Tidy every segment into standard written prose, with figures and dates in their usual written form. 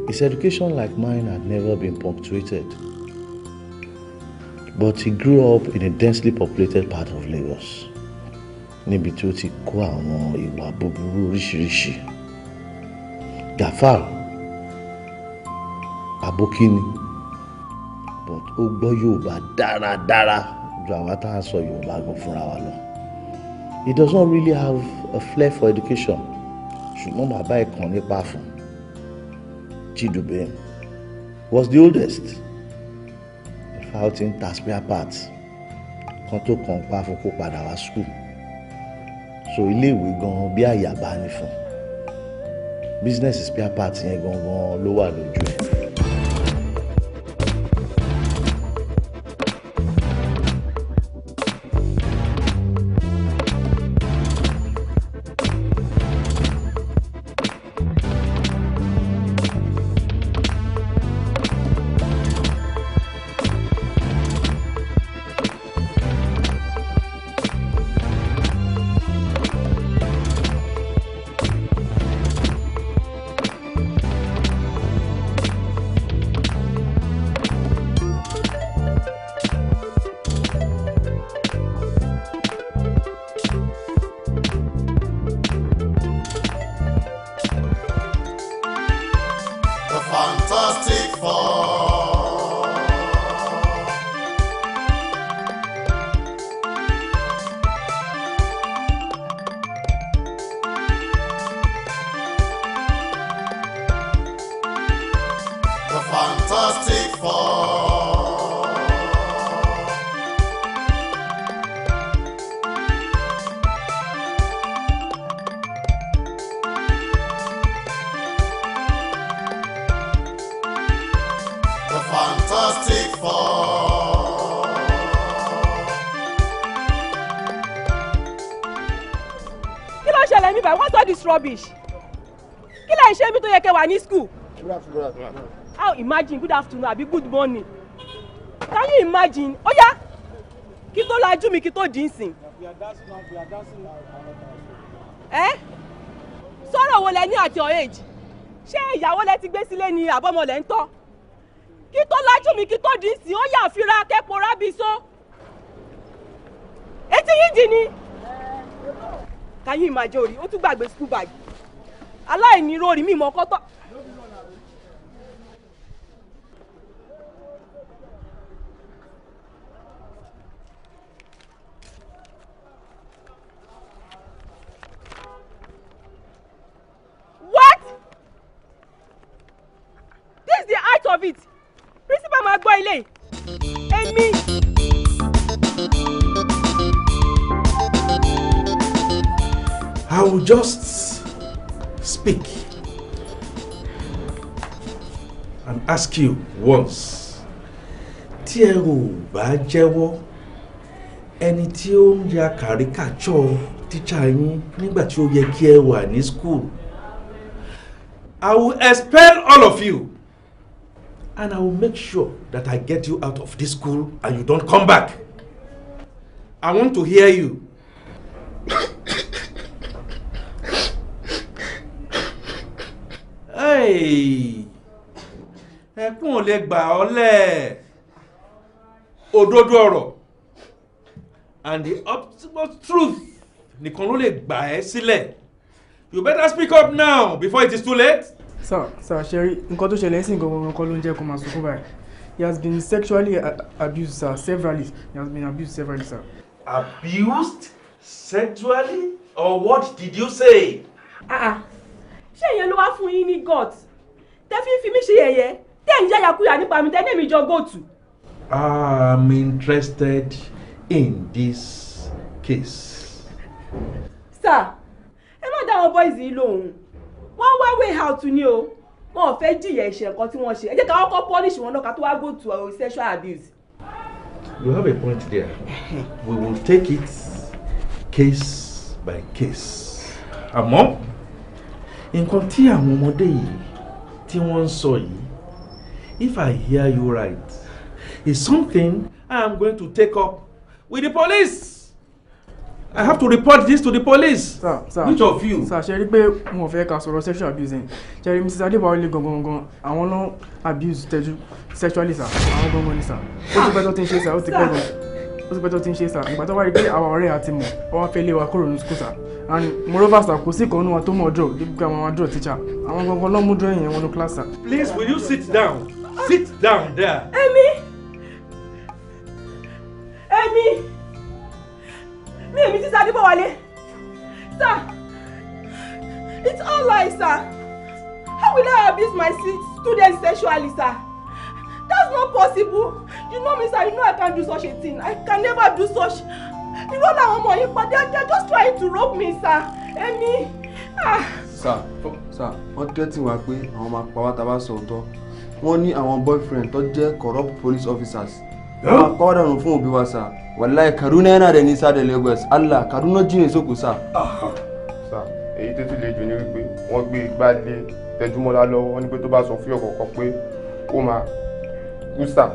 His education, like mine, had never been punctuated. But he grew up in a densely populated part of Lagos. Níbi tí ó ti kó àwọn ìwà búburú oríṣiríṣi. Gafar, Abokini, but ó gbọ́ Yorùbá dáradára ju àwa tá a sọ Yorùbá gan fúnra wa lọ. He does not really have a flair for education. Ṣùgbọ́n bàbá ẹ̀ kàn nípa fún. Chidube was the oldest. If I think ta spare parts, kan tó kàn pa fún kó padà wá school. So ilé-ìwé gan bí àyàbá ni fún. Business spare parts yẹn gangan ló wà lójú ẹ̀. Rubbish. Kí lẹ ṣe bí tó yẹ kẹ́ wà ní school? Good afternoon. How imagine good afternoon àbí good morning? Can you imagine? Ó yá. Kí tó lajú mi kí tó dín sìn. Sọ̀rọ̀ wo lẹ ní at your age? Ṣé ìyàwó lẹ ti gbé sílé ni àbọ̀mọ lẹ ń tọ́? Kí tó lajú mi kí tó dín sìn, ó yá fira kẹ́pọ̀ rábìsọ. Etí yín dì ni. Can you imagine orí? Ó tún gbàgbé school bag. Aláìní rórí mi mọ kọ́tọ́. What? This is the height of it. Principal máa gbọ́ ilé. Èmi. I will just speak and ask you once. Tí ẹ ò bá jẹ́wọ́ ẹni tí ó ń ya caricature teacher yín nígbà tí ó yẹ kí ẹ wà ní school, I will expel all of you and I will make sure that I get you out of this school and you don't come back. I want to hear you. Ẹkún ò lè gbà ọ́ lẹ̀ òdodo ọ̀rọ̀ and the utmost truth nìkan ló lè gbà ẹ́ sílẹ̀. You better speak up now before it is too late. Sir, Sherry, nǹkan tó ṣẹlẹ̀ sí nǹkan kan ló ń jẹ́ kó máa sunkún báyìí. He has been sexually abused, sir, severally. He has been abused severally, sir. Abused sexually? Or what did you say? Ṣé ìyẹn ló wá fún yín ní gut? Tẹ́ fi mí ṣe yẹ̀yẹ́, tẹ́ ń yáyàkúyà nípa mi, tẹ́ ní èmi jọ go to. I'm interested in this case. Sir, ẹ má dá àwọn boys yìí lóhùn. Wọ́n wá way out ni o. Wọ́n ò fẹ́ jìyà ẹ̀ṣẹ̀ nǹkan tí wọ́n ṣe. Ẹ jẹ́ ká kọ́kọ́ punish wọn náà ká tó wá go to sexual abuse. You have a point there. We will take it case by case. Àmọ́ nǹkan tí àwọn ọmọdé yìí tí wọ́n ń sọ yìí, if I hear you right, is something I am going to take up with the police. I have to report this to the police. Sir. Which of you? Sir, ṣé rí pé mo fẹ́ ká sọ̀rọ̀ sexual abuse yẹn. Ṣé rí Mrs. Adébọ̀wálé gangan àwọn ló abuse Teju sexually sir. Àwọn gangan ni sir. Ó ti pẹ́ tó ti ń ṣe sir, ó ti pẹ́ gan. Ó ti pẹ́ tó ti ń ṣe sir. Ìgbà tó wá rí pé àwọn ọ̀rẹ́ àti mọ̀, ó wá fẹ́ lé wa kúrò ní school sir. And moreover sir, kò sí kan nínú wa tó mọ̀ draw, débi pé àwọn draw teacher. Àwọn gangan ló mú drawing yẹn wọnú class sir. Please, will you sit down? Sit down there. Èmi Mrs. Adébọ̀wálé. Sir, it's all lies, sir. How will I abuse my students sexually, sir? That's not possible. You know me, sir. You know I can't do such a thing. I can never do such. You know that ọmọ yìí, but they're just trying to rope me, sir. Èmi. Sir, wọ́n tẹ́tí wá pé àwọn máa pa wá tá bá sọ òótọ́. Wọ́n ní àwọn boyfriend tó jẹ́ corrupt police officers. Wọ́n máa pa wá dànù fún òbí wa sir. Wallahi Kaduna yana da nisa da Lagos. Allah, Kaduna jìnnà sókù sir. Sir, èyí tó tún lè jù ní wípé wọ́n gbé igbá lé Tẹjúmọ́lá lọ́wọ́. Wọ́n ní pé tó bá sọ fún ọ̀kọ̀ọ̀kan pé ó máa kú sir.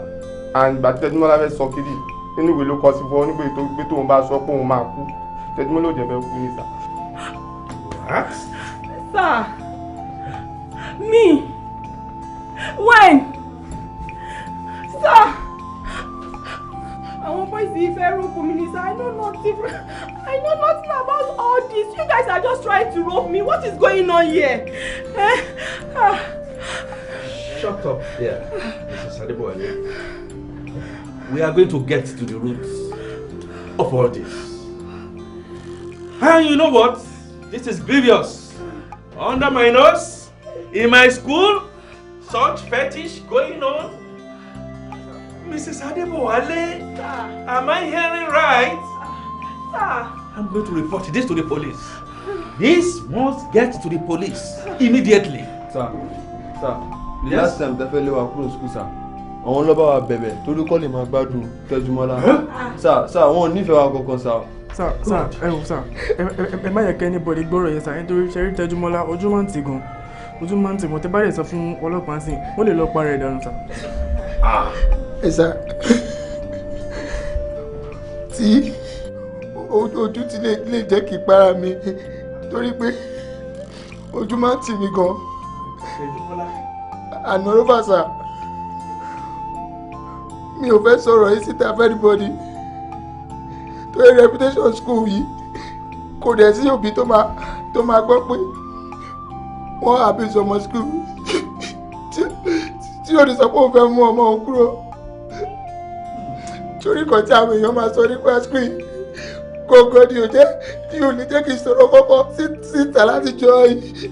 And ìgbà tí Tẹjúmọ́lá fẹ́ sọ kiri nínú ìwé ló kọ sí fún ọ nígbà tó pé tóun bá sọ pé òun máa kú. Tẹjúmọ́lá ò jẹ́ fẹ́ kú ní sir. What? Sir, me? When? Sir, àwọn boys yìí fẹ́ rope mi ni sir. I know nothing about all this. You guys are just trying to rope me. What is going on here? Shut up there, Mrs. Adébọ̀wálé. We are going to get to the roots of all this. And you know what? This is grievous. Under my nose, in my school, such fetish going on. Mrs. Adébọ̀wálé, am I hearing right? Sir. I'm going to report this to the police. This must get to the police immediately. Sir, the last time tẹ́ fẹ́ lé wa kúrò school sir. Àwọn ló bá wa bẹ̀bẹ̀ torí kọ́ lè máa gbádùn Tẹjúmọ́lá. Sir, wọ́n nífẹ̀ẹ́ wa kankan sir. Sir, ẹ má yẹ kẹ́ anybody gbọ́rọ̀ yẹn sir. Nítorí ṣe rí Tẹjúmọ́lá ojú máa ń tì gan. Ojú máa ń tì gan. Tẹ́ bá lè sọ fún ọlọ́pàá sí, wọ́n lè lọ para ẹ̀ dànù sir. Sir, tí ojú ti lè jẹ́ kí para mi torí pé ojú máa ń tì mí gan. And moreover sir, mi ò fẹ́ sọ̀rọ̀ yìí síta for anybody torí reputation school yìí kò dẹ̀ sí òbí tó máa gbọ́ pé wọ́n abuse ọmọ school tí ó ní sọ pé òun fẹ́ mú ọmọ òun kúrò torí kan tí àwọn èèyàn máa sọ nípa screen gbogbo ni ò ní jẹ́ kí n sọ̀rọ̀ kọ́kọ́ síta láti jọ yìí.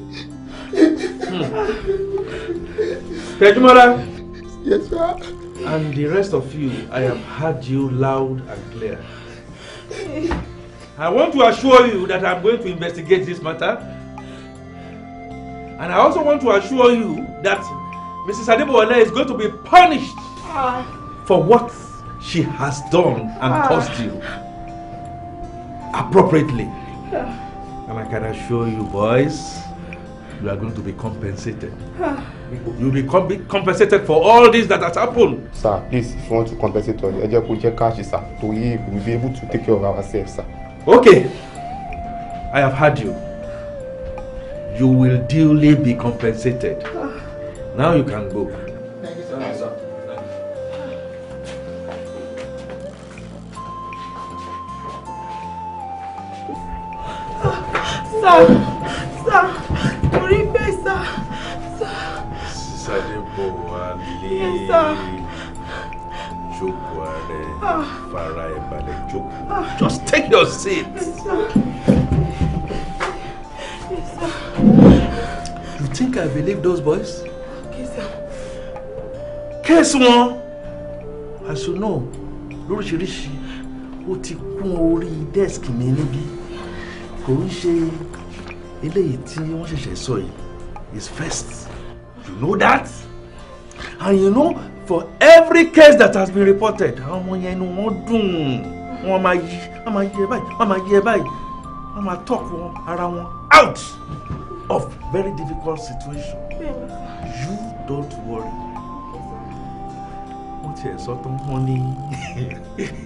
Tẹjúmọ́lá. Yes sir. And the rest of you, I have heard you loud and clear. I want to assure you that I'm going to investigate this matter. And I also want to assure you that Mrs. Adébọ̀wálé is going to be punished for what she has done and caused you appropriately. And I can assure you boys, you are going to be compensated. You will be compensated for all this that has happened. Sir, please, if you want to compensate us, ẹ jẹ́ kó jẹ́ cash sir. To we will be able to take care of ourselves sir. Okay, I have heard you. You will duly be compensated. Now you can go. Thank you sir. Sir, torí pé sir. Adébọ̀wálé. Yes sir. Jókòó ààrẹ, fara ẹ balẹ̀ jókòó. Just take your seat. Yes sir. Yes sir. You think I believe those boys? Okay sir. Case wọn, as you know, lóríṣiríṣi ó ti kún orí desk mi níbí. Kò ń ṣe eléyìí tí wọ́n ṣẹ̀ṣẹ̀ sọ yìí is first. You know that? And you know, for every case that has been reported, àwọn ọmọ yẹn inú wọn dùn. Wọ́n máa yí ẹ báyìí, wọ́n máa yí ẹ báyìí. Wọ́n máa talk wọn ara wọn out of very difficult situation. You don't worry. Wọ́n ti ẹ̀ sọ tán wọ́n ní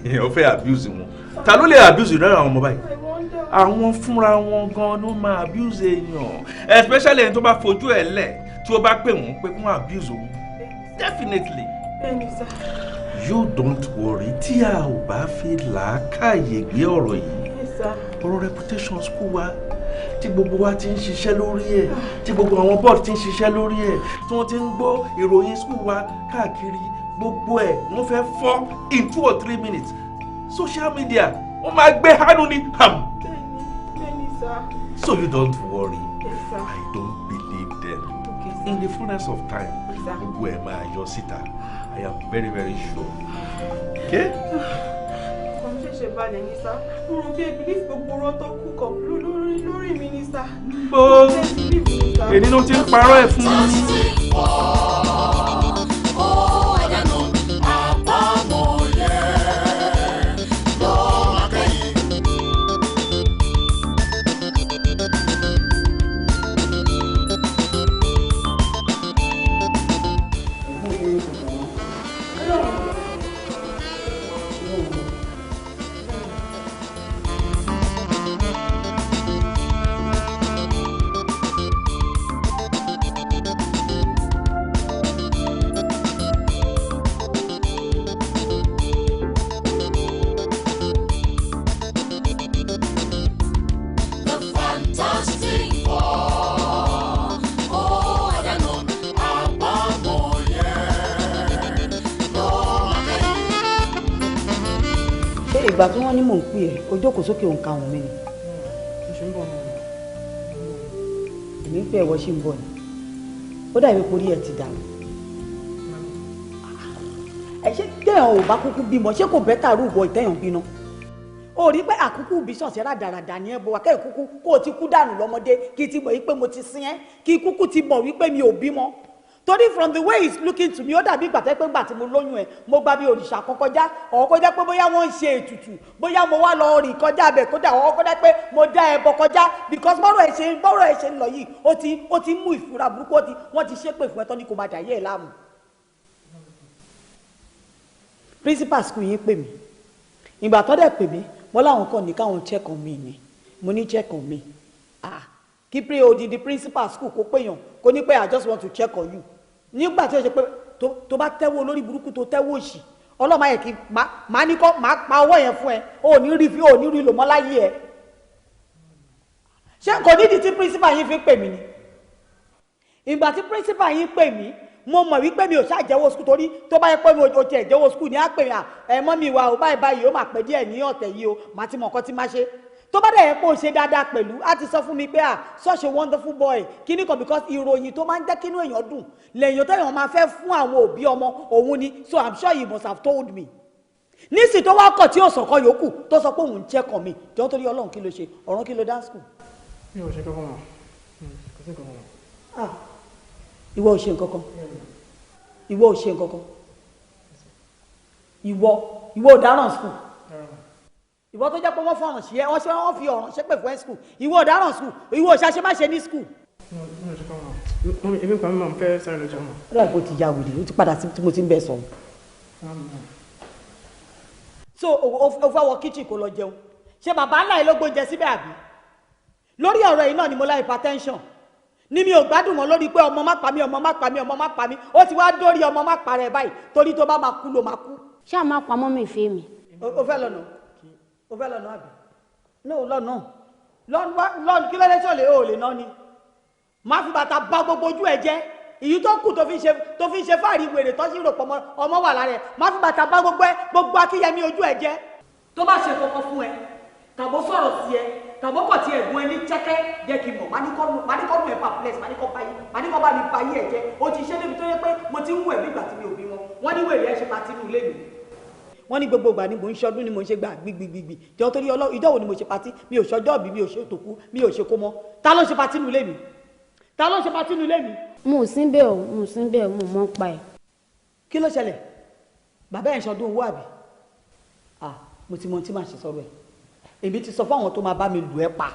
èèyàn fẹ́ abuse wọn. Ta ló lè abuse ìdára àwọn ọmọ báyìí? àwọn fúnra wọn gan ló máa abuse èèyàn especially ẹni tó bá fojú ẹ̀ lẹ̀ tí ó bá pè wọ́n pé kún abuse òun definitely. You don't worry tí a ò bá fi làákàyè gbé ọ̀rọ̀ yìí ọ̀rọ̀ reputation school wa tí gbogbo wa ti ń ṣiṣẹ́ lórí ẹ̀ tí gbogbo àwọn board ti ń ṣiṣẹ́ lórí ẹ̀ tí wọ́n ti ń gbọ́ ìròyìn school wa káàkiri gbogbo ẹ̀ wọ́n fẹ́ fọ́ in 2 or 3 minutes social media wọ́n máa gbé hánú ní ham. So you don't worry. I don't believe them. In the fullness of time gbogbo ẹ̀ máa yọ síta. I am very very sure. Okay? ṣe balẹ̀ ní sá mo rò pé belief gbogbo ọ̀rọ̀ tó kú kọ̀ lórí mi ní sá. bó èdè ló ti ń parọ́ ẹ̀ fún mi. ìgbà tí wọ́n ní mò ń pè ẹ́ o jókòó sókè òǹkà àwọn mi ni. èmi ń pè ẹ̀wọ́ sí ń bọ̀ ni ó dàbí porí ẹ̀ ti dàrú. ẹ ṣé téèyàn ò bá kúkú bímọ ṣé kò bẹ́tà rú ìwọ ìtẹ̀yàn bínú. o rí pé àkúkú bí sọ̀sẹ̀ rádaràdà ni ẹ bọ̀ wá kẹ́ kúkú kó o ti kú dànù lọ́mọdé kí n ti mọ̀ wípé mo ti sin ẹ́ kí kúkú ti mọ̀ wípé mi ò bímọ. torí from the way he's looking to me ó dàbí ìgbà tẹ́ pé gbà tí mo lóyún ẹ̀ mo gba bí òrìṣà kan kọjá ọ̀hún kọjá pé bóyá wọ́n ń ṣe ètùtù bóyá mo wá lọ rìn kọjá abẹ kódà ọ̀hún kọjá pé mo dá ẹbọ kọjá because bọ́rọ̀ ẹ̀ ṣe ń lọ yìí ó ti mú ìfura burúkú wọ́n ti ṣépè fún ẹ tán ní kò máa dàyé ẹ̀ láàmú. principal school yín pè mí ìgbà tó dẹ̀ pè mí mo láwọn kan ní káwọn check on me ni mo ní check on me kí pé odidi principal school kó péyàn kó ní pé I just want to check on you nígbà tí ó ṣe pé tó bá tẹ́wọ́ olórí burúkú tó tẹ́wọ́ òṣì ọlọ́mọ yẹ kí máa ní kọ́ máa pa owó yẹn fún ẹ ò ní rí lò mọ́ láyé ẹ ṣé kò nídìí tí principal yín fi pè mí ni ìgbà tí principal yín pè mí mo mọ̀ wípé mi ò ṣàjẹ́wọ́ skul torí tó bá yẹ pé mi ò tiẹ̀ jẹ́wọ́ skul ní á pè mí ẹ mọ́ mi wà ó báyìí ó mà pẹ́ díẹ̀ ní ọ̀tẹ̀ yìí o màá ti mọ̀ nǹkan tí má ṣe tó bá dẹ̀ yẹ pé o ṣe dáadáa pẹ̀lú á ti sọ fún mi pé such a wonderful boy kíní kan because ìròyìn tó máa ń jẹ́ kínú èèyàn dùn lẹ́yìn tó èèyàn máa fẹ́ fún àwọn òbí ọmọ òun ni so I'm sure you must have told me nísì tó wá kọ̀ tí ó sọ̀kan yòókù tó sọ pé òun ń check on mi jọ́ torí ọlọ́run kí ló ṣe ọ̀run kí ló dá school. mi ò ṣe kankan mọ́ kò sí kankan mọ́. ìwọ ò ṣe nǹkankan ìwọ ò ṣe nǹkankan ìwọ ò dáràn school ìwọ tó jẹ́ pé wọ́n fọ̀ràn sí ẹ wọ́n fi ọ̀ràn ṣépè fún ẹ school ìwọ ọ̀daràn school ìwọ òṣàṣe má ṣe ní school. èmi kan máa ń fẹ́ sáré lọ́jọ́ mọ́. ó dàbí kó ti ya wèrè ó ti padà sí tí mo ti ń bẹ sọ. so o fẹ́ wọ kitchen kó lọ jẹun ṣé bàbá ńlá yìí ló gbóúnjẹ síbẹ̀ àbí lórí ọ̀rọ̀ yìí náà ni mo lá hypertension ní mi ò gbádùn mọ́ lórí pé ọmọ má pa mí ọmọ má pa mí ọmọ má pa mí ó ti wá dórí ọmọ má pa rẹ̀ báyìí torí tó bá máa kú ló máa kú. ṣé àmọ́ àpamọ́ mi ìfẹ́ mi. o fẹ́ lọ́nà o fẹ́ lọ́nà àbí no lọ́nà kí ló dé tí o lè ná ni má fi bàtà bá gbogbo ojú ẹ jẹ́ èyí tó kù tó fi ń ṣe fáàrí wèrè tó sì rò pọ̀ ọmọ wà lára ẹ má fi bàtà bá gbogbo akíyẹmí ojú ẹ jẹ́. tó bá ṣe kọ́kọ́ fún ẹ tàbó sọ̀rọ̀ sí ẹ tàbó kọ̀ tí ẹ̀gbọ́n ẹ ní jẹ́kẹ́ jẹ́ kí n mọ̀ má ní kọ́ ẹ̀ perplex má ní kọ́ bá mi bayé ẹ jẹ́ o ti ṣe débi tó yẹ pé mo ti ń wù ẹ̀ nígbà tí mi ò bí wọn wọ́n ní wèrè ẹ ṣe pati nù lé mi wọ́n ní gbogbo ìgbà ni mò ń ṣọdún ni mò ń ṣe gbà gbigbigbigbi jọ torí ọlọ́run ìjọ́ wo ni mo ṣe patí mi ò ṣọjọ́ bí mi ò ṣe òtòkú mi ò ṣe kó mọ́ ta ló ń ṣe patí nu ilé mi ta ló ń ṣe patí nu ilé mi. mo ò sí bẹ́ẹ̀ mo mọ̀ ń pa ẹ̀. kí ló ṣẹlẹ̀ bàbá ẹ̀ ń ṣọdún owó àbí mo ti mọ tí màá ṣe sọ̀rọ̀ ẹ̀ èmi ti sọ fún àwọn tó máa bá mi lù ẹ́ pa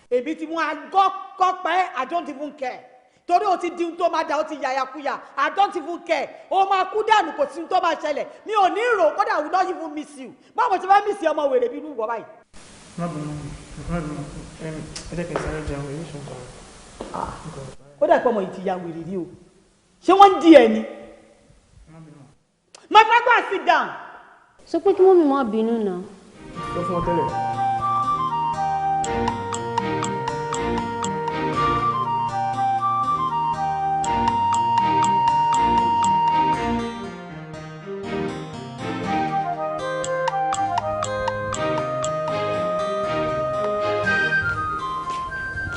èmi ti mú agọ́kọ́ pẹ́ I don't even care torí o ti di tó máa da o ti yàyàkuyà I don't even care o máa kú dànù kò sí tó máa ṣẹlẹ̀ mi ò ní rò kódà I will not even miss you báwo ti fẹ́ miss ọmọ wèrè bí inú wọ báyìí. má bọ̀ náà. ẹ jẹ́ kí n sáré jẹun èyí ṣùgbọ́n. ó dà pé ọmọ yìí ti ya wèrè rí o ṣé wọ́n ń di ẹ ni. my brother sit down. sọ pé kí wọ́n mi má bínú náà. sọ fún ọ tẹ́lẹ̀.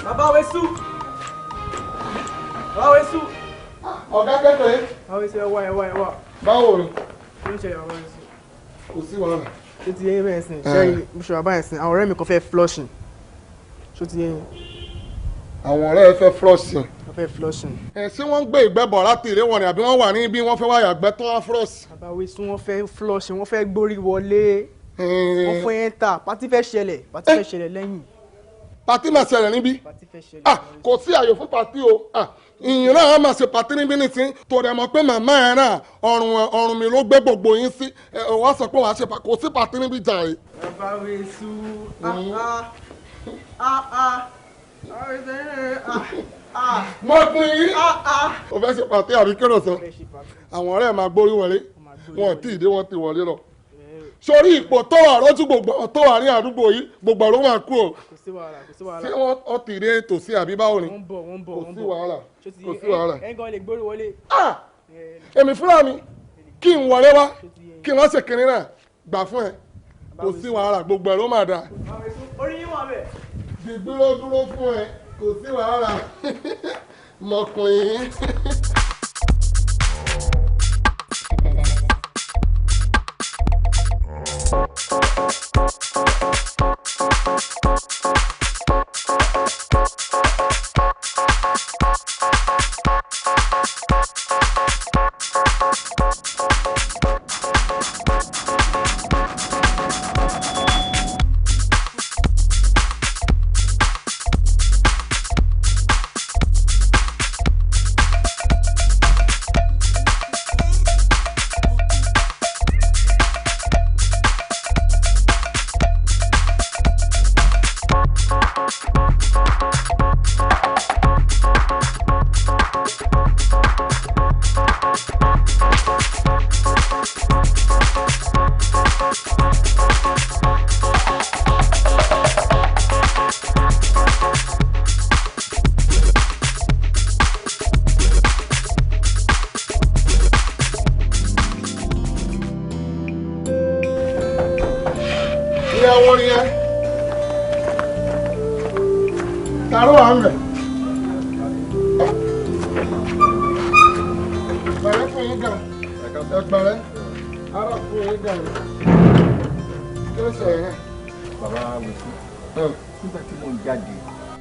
Baba Wesu. Baba Wesu. Ọ̀gá kékeré. Baba Wesu ẹ wá. Báwo ni? Kí ló ń ṣe Baba Wesu? Kò sí wàhálà. Ṣé ti yé yín bẹ́ẹ̀ sìn? Ṣé Mr. Baba yẹn sìn? Àwọn ọ̀rẹ́ mi kan fẹ́ flushing. Ṣé ti yé yín? Àwọn ọ̀rẹ́ ẹ fẹ́ flushing. Wọ́n fẹ́ flushing. Ṣé wọ́n ń gbé ìgbẹ́ bọ̀ láti ilé wọn ni àbí wọ́n wà ní ibi wọ́n fẹ́ wá yàgbẹ́ tó wá flush? Baba Wesu wọ́n fẹ́ flushing, wọ́n fẹ́ gbórí wọlé. Wọ́n fẹ́ enter, pátí fẹ́ ṣẹlẹ̀ lẹ́yìn. Pàtí máa ṣẹlẹ̀ níbí. Kò sí àyè fún pàtí o. Ìyìn náà máa ṣe pàtí níbí nìsín. Torí ẹ mọ̀ pé màmá ẹ̀ náà ọrùn mi ló gbé gbogbo yín sí. Wọ́n sọ pé wàá ṣe kò sí pàtí níbí jàre. Baba Wesu. Mo pin yín. O fẹ́ ṣe pàtí àbí kí ló sọ? Àwọn ọ̀rẹ́ máa gbórí wọlé. Wọn ò tí ì dé wọ́n ti wọlé lọ. Sórí ipò tó wà lójú gbogbo tó wà ní àdúgbò yìí gbogbo ló máa kú o. Kò sí wàhálà. Ṣé wọ́n ti rí tòsí àbí báwo ni? Wọ́n ń bọ̀. Kò sí wàhálà. Ẹ̀ ń gan lè gbórí wọlé. Èmi fúnra mi kí n wọlé wá kí n wá ṣe kinní náà gbà fún ẹ. Kò sí wàhálà gbogbo ẹ ló máa dáa. Orí yín wà bẹ́ẹ̀. Dìgbì ló dúró fún ẹ kò sí wàhálà mọ̀kùnrin.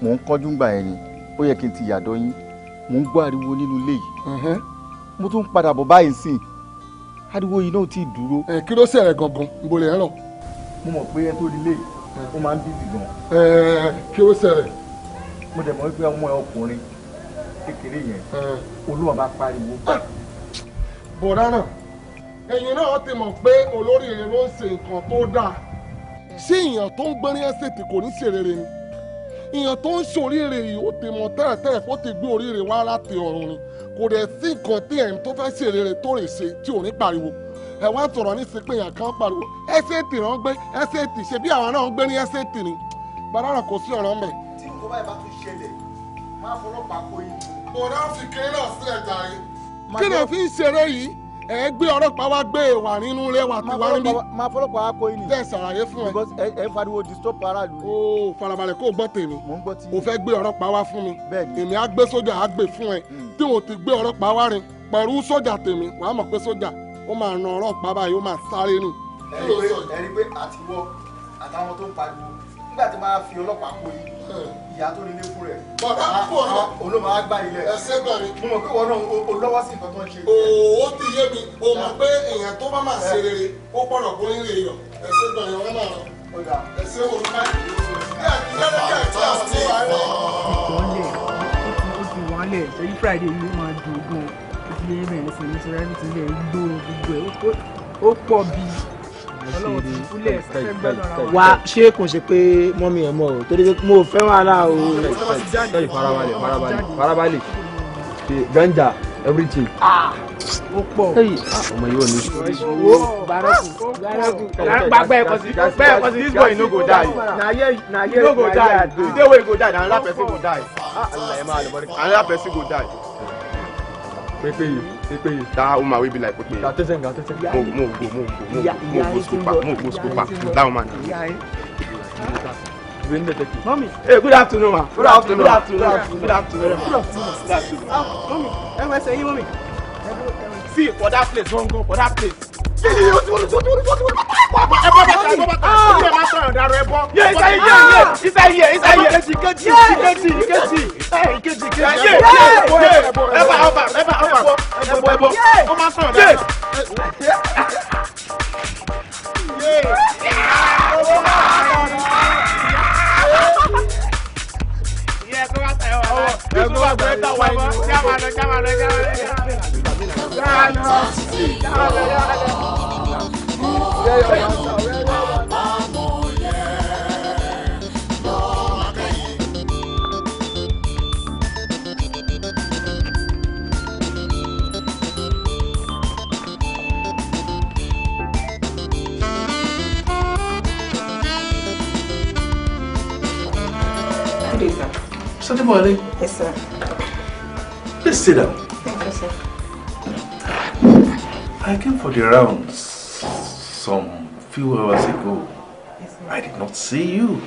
Mò ń kọ́jú gbà ẹ ni ó yẹ kí n ti yàdọ̀ yín mò ń gbọ́ ariwo nínú ilé yìí mo tún padà bọ̀ báyìí sìn ariwo yìí náà ti dúró. Kí ló ṣẹlẹ̀ gangan níbo lè ń lọ. mo mọ̀ pé ẹ tó rí ilé yìí ó máa ń bíbí gan. Kí ló ṣẹlẹ̀. mo dẹ̀ mọ̀ wípé ọmọ ẹ ọkùnrin kékeré yẹn olúwa bá pariwo. bọ̀dá náà ẹ̀yin náà ti mọ̀ pé olórí rẹ̀ ló ń ṣe nǹkan tó dáa ṣé èèyàn tó ń gbẹ́rí ẹ́sẹ̀tì kò ní ṣe rere ni èèyàn tó ń ṣoríire yìí ó ti mọ̀ tẹ́lẹ̀tẹ́lẹ̀ kó ti gbé oríire wá láti ọ̀run ni kò dẹ̀ sí nǹkan tí ẹ̀yin tó fẹ́ ṣe rere tó lè ṣe tí ò ní pariwo ẹ wá sọ̀rọ̀ ní sí pé èèyàn kan pariwo ẹ́sẹ̀tì náà ń gbé ẹ́sẹ̀tì ṣe bí àwọn náà ń gbé ní ẹ́sẹ̀tì ni bàbá náà kò sí ọ̀rọ̀ mẹ́. tí kò báyìí bá tún ṣẹlẹ̀ máa fọlọ́pàá kó yín. bọ̀dá fi kéré náà sílẹ̀ jàre kí ni fi ń ṣeré yìí ẹ gbé ọlọ́pàá wá gbé wà nínú ilé wa ti wá níbí. máa fọlọ́pàá wá kó yín ni. bẹ́ẹ̀ ṣàlàyé fún ẹ. because ẹ ń fariwo disturb aráàlú. o farabalẹ̀ kó o gbọ́ tèmi. mò ń gbọ́ tí. o fẹ́ gbé ọlọ́pàá wá fún mi. bẹ́ẹ̀ni. èmi á gbé sójà á gbé fún ẹ. tí o ti gbé ọlọ́pàá wá rin pẹ̀lú sójà tèmi wàá mọ̀ pé sójà ó máa na ọlọ́pàá báyìí ó máa sáré nù. ẹ rí pé àtiwọ́ àtàwọn tó ń pariwo nígbà tí máa fi ọlọ́pàá kó yín ìyá tó nílé fún rẹ̀. bọ̀dá kú ọ̀nà. olóòmà á gbá ilẹ̀. ẹsẹ̀ gbà mí. mo mọ̀ pé wọn náà o lọ́wọ́ sí nǹkan tó ń ṣe. ó ti yé mi o mọ̀ pé èèyàn tó bá máa ṣe rere ó gbọ́dọ̀ kó nílé yọ ẹsẹ̀ gbà mí wọn máa rọ. ẹsẹ̀ wo ló máa ń lẹ̀ sẹ́yìn Friday yìí máa dùn gan ó ti yé bẹ̀rẹ̀ sí ní sọ́ra ẹ̀mí ti lẹ̀ ń gbó gbogbo ẹ̀ ó pọ̀ bí. Wá ṣé kò ṣe pé mọ́mí ẹ̀ mọ̀ o torí pé mo fẹ́ wàhálà o. Farabalẹ̀ ganja everything. Ó pọ̀. Ọmọ yìí ò ní. Gbàgbé ẹ̀kọ́ sí this boy no go die. Na here no go die. Today wey go die, another person go die. Another person go die. Pepe. That woman will be like Pepe. Move, go scooper. That woman. Mommy. Hey, good afternoon, ma. Good afternoon. Mommy, where say you, mommy? See, for that place, go for that place. Sunday morning. Yes, sir. Please sit down. Thank you, sir. I came for the rounds some few hours ago. Yes, sir. I did not see you.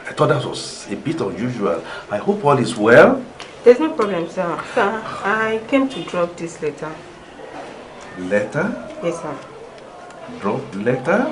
I thought that was a bit unusual. I hope all is well. There's no problem, sir. Sir, I came to drop this letter. Letter? Yes, sir. Drop letter?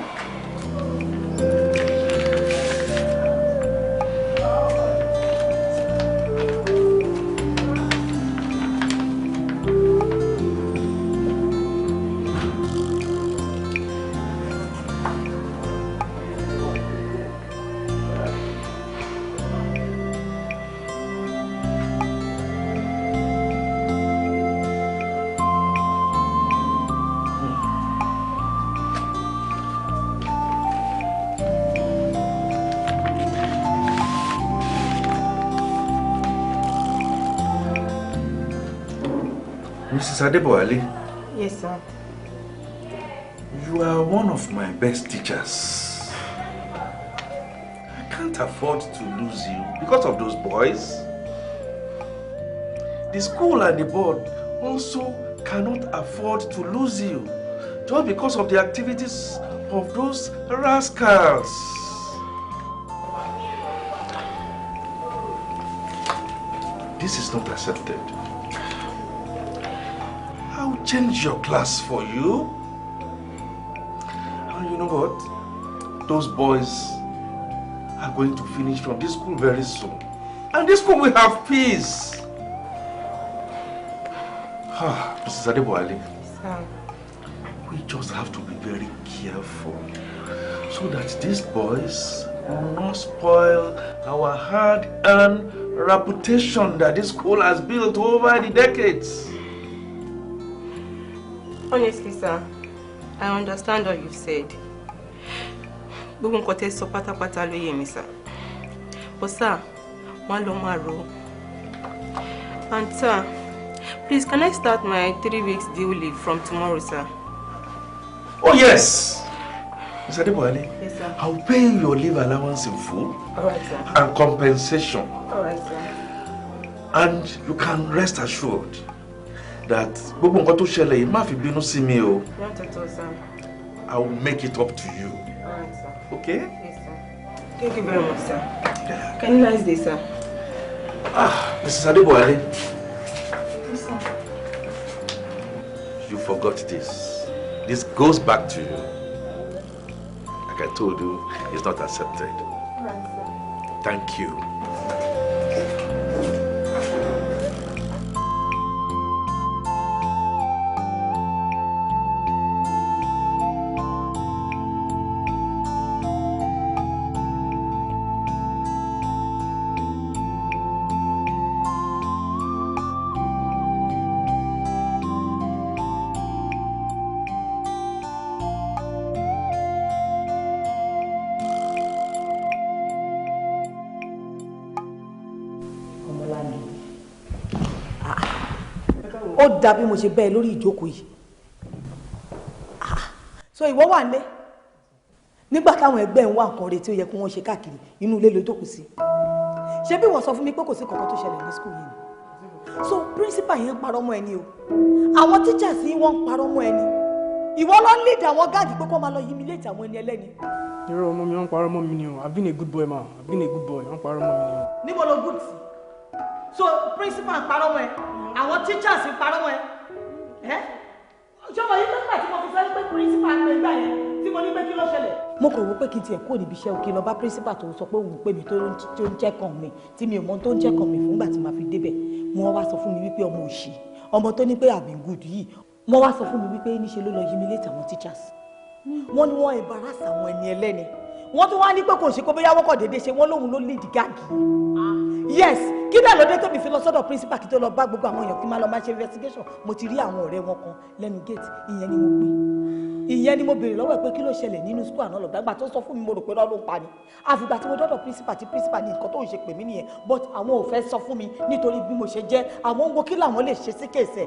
Mrs. Adeboale. Yes, sir. You are one of my best teachers. I can't afford to lose you because of those boys. The school and the board also cannot afford to lose you just because of the activities of those rascals. This is not accepted. I'll change your class for you. And you know what? Those boys are going to finish from this school very soon. And this school will have peace. Mrs. Adeboale, we just have to be very careful so that these boys will not spoil our hard-earned reputation that this school has built over the decades. Honestly, sir, I understand what you've said. But sir, one long. And sir, please, can I start my 3 weeks due leave from tomorrow, sir? Oh yes! Mr. Adeboale, yes, sir. I'll pay your leave allowance in full. Alright, sir. And compensation. Alright, sir. And you can rest assured that gbogbo nǹkan tó ṣẹlẹ̀ yìí má fi bínú sí mi o. Not at all, sir. I will make it up to you. Alright, sir. Okay? Yes, sir. Thank you very much, sir. Can you nice day, sir? Mrs. Adeboale. Yes, sir. You forgot this. This goes back to you. Like I told you, it's not accepted. Alright, sir. Thank you. ó dàbí mo ṣe bẹ́ẹ̀ lórí ìjókòó yìí. So ìwọ wà nílé nígbà táwọn ẹgbẹ́ ń wá nǹkan rẹ̀ tí ó yẹ kí wọ́n ṣe káàkiri inú ilé ló jókòó sí. Ṣé bí wọ́n sọ fún mi pé kò sí kankan tó ṣẹlẹ̀ ní school yìí ni? So principal yẹn ń parọ́ mọ́ ẹni o, àwọn teachers yìí wọ́n ń parọ́ mọ́ ẹni. Ìwọ ló ń lead àwọn gáàdì pé kó máa lọ humiliate àwọn ẹni ẹlẹ́ni. irọ́ ọmọ mi wọ́n parọ́ mọ́ mi ni o. I've been a good boy ma. I've been a good boy. Wọ́n parọ́ mọ́ mi ni o. Níbo lo good sí? So principal ń parọ́ mọ́ ẹ, àwọn teachers ń parọ́ mọ́ ẹ. Ṣọmọ yìí nígbà tí mo fi sọ pé principal ń pè gbà yẹn tí mo ní pé kí ló ṣẹlẹ̀. Mo kàn wò pé kí n tiẹ̀ kúrò níbi iṣẹ́ òkè lọ bá principal tó sọ pé òun pè mí tó ń check on mi tí mi ò mọ tó ń check on mi fúngbà tí màá fi débẹ̀. Wọ́n wá sọ fún mi wípé ọmọ òṣì ọmọ tó ní pé I've been good yìí wọ́n wá sọ fún mi wípé níṣe ló lọ humiliate àwọn teachers. Wọ́n ní wọ́n embarrass àwọn ẹni ẹlẹ́ni. Wọ́n tún wá ní pé kò ṣe kó bóyá wọ́n kọ̀ déédéé ṣe wọ́n lóhun ló lead gáàgì. Yes, kí náà ló dé tóbi fi lọ sọ́dọ̀ principal kí tó lọ bá gbogbo àwọn èèyàn kí máa lọ máa ṣe investigation. Mo ti rí àwọn ọ̀rẹ́ wọn kan lẹ́nu gate, ìyẹn ni mo pè. Ìyẹn ni mo béèrè lọ́wọ́ ẹ̀ pé kí ló ṣẹlẹ̀ nínú school àná lọ́gbàgbà tó sọ fún mi mo rò pé lọ́ọ́ ló ń pa ni. Àfìgbà tí mo dọ́dọ̀ principal tí principal ní nǹkan tó ń ṣe pè mí nìyẹn but àwọn ò fẹ́ sọ fún mi nítorí bí mo ṣe jẹ́ àwọn ń wo kí làwọn lè ṣe sí kèsẹ̀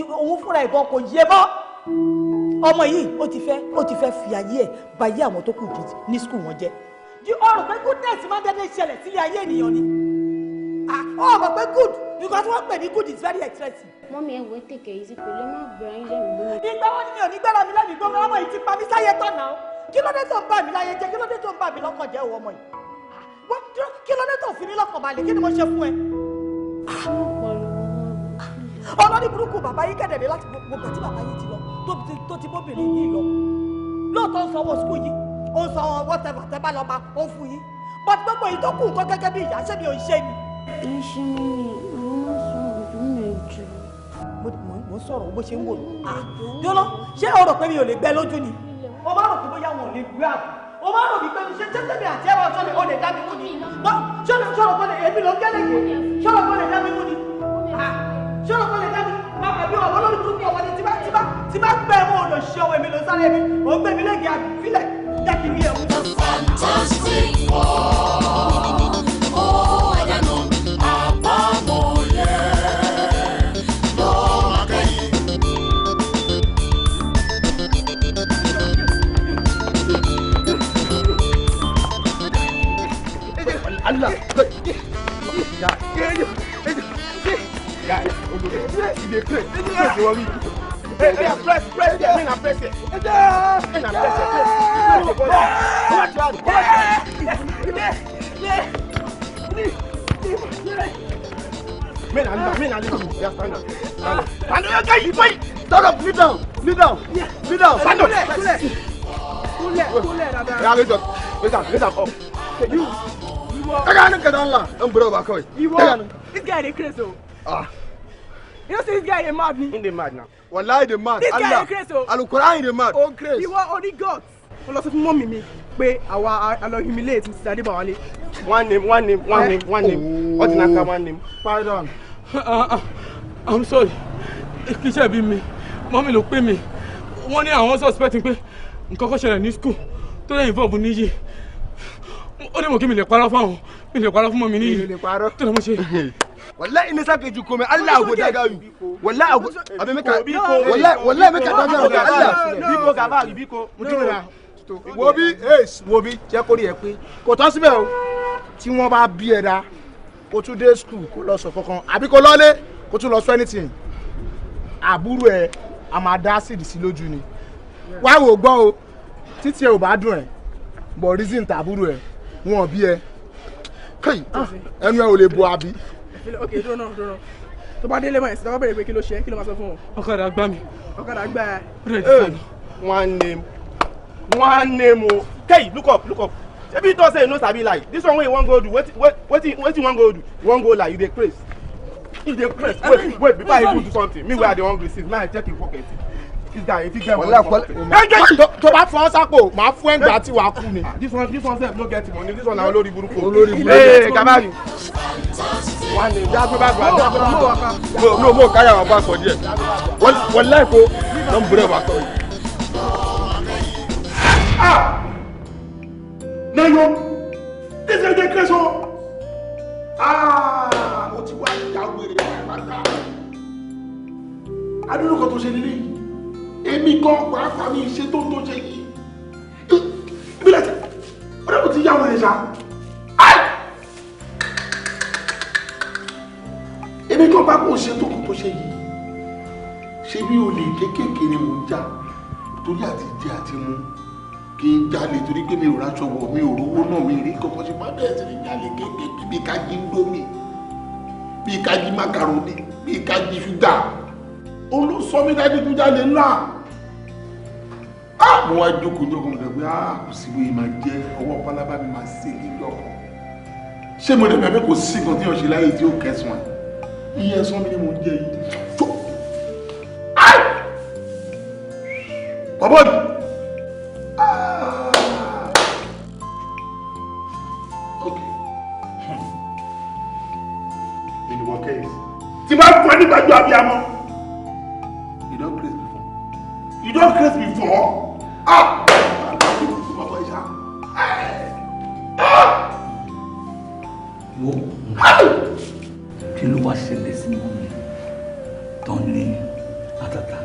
òun fúnra ìbọn kò yé mọ́. Ọmọ yìí ó ti fẹ́ fi ayé ẹ̀ ba ayé àwọn tó kù ní school wọn jẹ́. Ọ̀rọ̀ pé goodness máa ń dédé ṣẹlẹ̀ sílé ayé ènìyàn ni. Ọ̀rọ̀ pé good because wọ́n pè ní good is very expensive. Mọ́mí ẹ wo tèkè yìí sí pé lè má gbẹ̀rẹ̀ yín lẹ́nu gbóná. Ìgbà wo ni mi ò ní gbẹ́ra mi lẹ́nu gbóná ọmọ yìí ti pa mí sáyé tán náà. Kí ló dé tó ń bà mí láyé jẹ́? Kí ló dé tó ń bà mí lọ́kàn jẹ́ ọmọ yìí? Kí ló dé tó fi mí lọ́kàn balẹ̀? Kí ni mo ṣe fún ẹ? Ọlọ́ni burúkú bàbá yìí kẹ̀dẹ̀dẹ̀ láti gbogbo tí bàbá yìí ti lọ tó ti bóbìnrin yìí lọ. Lóòótọ́ ń sanwó skul yìí, ó ń san whatever tẹ́ bá lọ bá ó ń fún yín. But gbogbo yìí tó kù tó gẹ́gẹ́ bí ìyá ṣé mi ò ń ṣe ni. Ẹ ṣe mú mi, àwọn máa sọ ọdún mẹ́jọ. Mo ń sọ̀rọ̀ bó ṣe ń wò lọ. Yọ́lọ́, ṣé o rò pé mi ò lè gbẹ lójú ni? O máa rò pé bóyá wọn ò lè gbé àbò. O máa rò wípé ṣé tẹ́tẹ́mi àti ẹ̀rọ ọ̀ṣọ́ o lè dá mi mú ni? Ṣọ́rọ̀ pé èmi ló ń gẹ́lẹ̀ yìí. Ṣọ́rọ̀ pé lè dá mi mú ni? Ṣọ́rọ̀ pé lè dá mi? Bàbá bí ọ̀wọ́ lórí burúkú ọ̀wọ́ ni tí bá gbẹ mọ́ ọ̀nà ṣe ọwọ́ èmi ló sáré mi. Ò ń gbé mi lẹ́gẹ̀ẹ́ àbí fílẹ̀ jẹ́ kí n rí ẹ̀mú. Fantastic world, oh I don't know, àbámọ̀yẹ ló máa kẹ́yìn. Allah. This guy is crazy. You know, see this guy is mad. He mad now. Wallahi the mad. This guy is crazy. Al-Quran the mad. Oh, crazy. You want only God. Ó lọ sọ fún mọ́mì mi pé àwa a lọ humiliate Mr. Adébáwálé. One name. Ordinary one name. Pardon. I'm sorry. Kì í ṣe bí mi. Mọ́mì ló pè mí. Wọ́n ní àwọn suspecting pé nǹkan kan ṣẹlẹ̀ ní school tó lè involve Níyì. Ó ní mo kí mi lè parọ́ fún àwọn. Mi lè parọ́ fún mọ́mì Níyì. Tó lè mo ṣe. Wallahi in saka ji komai Allah go daga yu. Wallahi abi meka wallahi meka daga ga Allah. Biko ga ba biko. Mutuna. Wo bi jẹ́ kó rí ẹ pé kò tán síbẹ̀ o. Tí wọ́n bá bí ẹ dá kó tún dé school kó lọ sọ kankan àbí kó lọlé kó tún lọ sọ anything. Àbúrò ẹ a máa dá seed sí lójú ni. Wá wò gbọ́ o. Títí ẹ ò bá dùn ẹ. But reason tàbúrò ẹ wọ́n bí ẹ. Kai ẹnu ẹ ò lè bo àbí. Okay, don't know. Tó bá délé báyìí, tó bá bẹ̀rẹ̀ pé kí ló ṣe, kí ló máa sọ fún wọn? Ọ̀kadà gbá mi. Ọ̀kadà gbá ẹ. One name. Hey, look up. Maybe you don't say you no sabi lie. This one wey you wan go do, what you wan go do? You wan go lie, you dey craze. Wait, before I even do something. Me wey I dey hungry since, now I check him pocket. This guy, if he get money. Tó bá fọ́ sápò, máa fún ẹgbàá tí wàá kú ni. This one sef no get money. This one na olórí burúkú. Hey, Kabari. One name. No, carry our back for there. One life, don't brave at all. Nayo, this is the crazy one. Mo ti wá ìyàwó rẹ̀ pátá. adúlù kan tó ṣe nílé yìí èmi gan pàápàá mi ṣe tó ṣe yìí ìbílẹ̀ tí ọ̀rẹ́ kò ti yá wọn ẹ̀ ṣá èmi gan bá kò ṣe tó ṣe yìí ṣé bí olè kéékèèké ni mò ń jà torí àti jẹ àti mu kí n jalè torí pé mi ò ráṣọ wọ̀ mi ò rówó náà mi rí kankan ṣe má bẹ̀rẹ̀ sí ní jalè kéékèèké bí ká jí ndómi bí ká jí mákàrónì bí ká jí ṣúgà òun ló sọ mí dájú tó jalè ńlá mo wá jókòó jókòó mo dẹ̀ pé kò sí bóyá máa jẹ ọwọ́ pálábá mi máa ṣe níjọ́ kan ṣé mo dẹ̀ mẹ́fẹ́ kò sí nǹkan tí yóò ṣe láyé tí ó kẹsàn-án iye ẹ̀sán mi ni mo ń jẹ yìí bàbá mi ok in one case tí bá fún ẹ nígbàjọ abiyamọ you don craze before bàbá ìṣá wo kí ló wá ṣẹlẹ̀ sí mọ́ mi tó ń ní àtàtà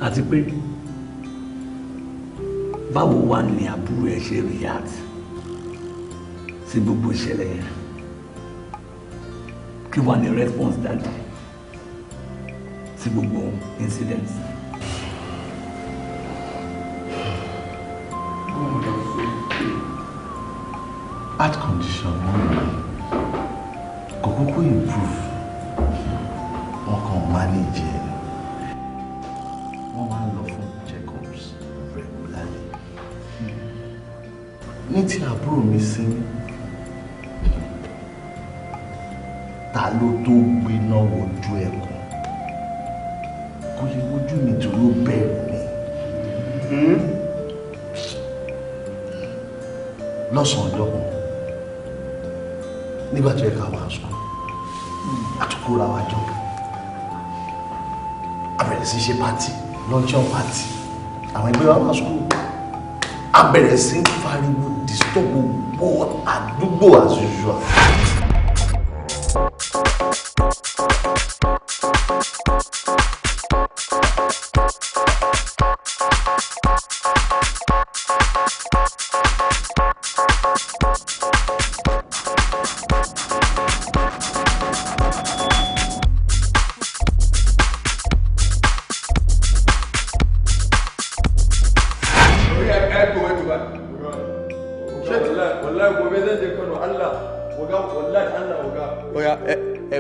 àti pé báwo wá ní àbúrò ẹ ṣe react sí gbogbo ìṣẹ̀lẹ̀ yẹn kí wá ní response dájú sí gbogbo incidents. Heart condition kò kúkú improve wọn kàn manage ẹ wọn máa ń lọ fún check-ups regularly ní tí àbúrò mi sí ta ló tó gbéná wojú ẹkùn kò lè wojú mi tó ló bẹ̀rù mi lọ́sàn-án ọjọ́ kan nígbà tó yẹ ká wá sùn àtúkúra wa jọ a bẹ̀rẹ̀ sí ṣe pàtì lọ́jọ́ pàtì àwọn ẹgbẹ́ wa wá sùn a bẹ̀rẹ̀ sí fariwo disturb gbogbo àdúgbò as usual.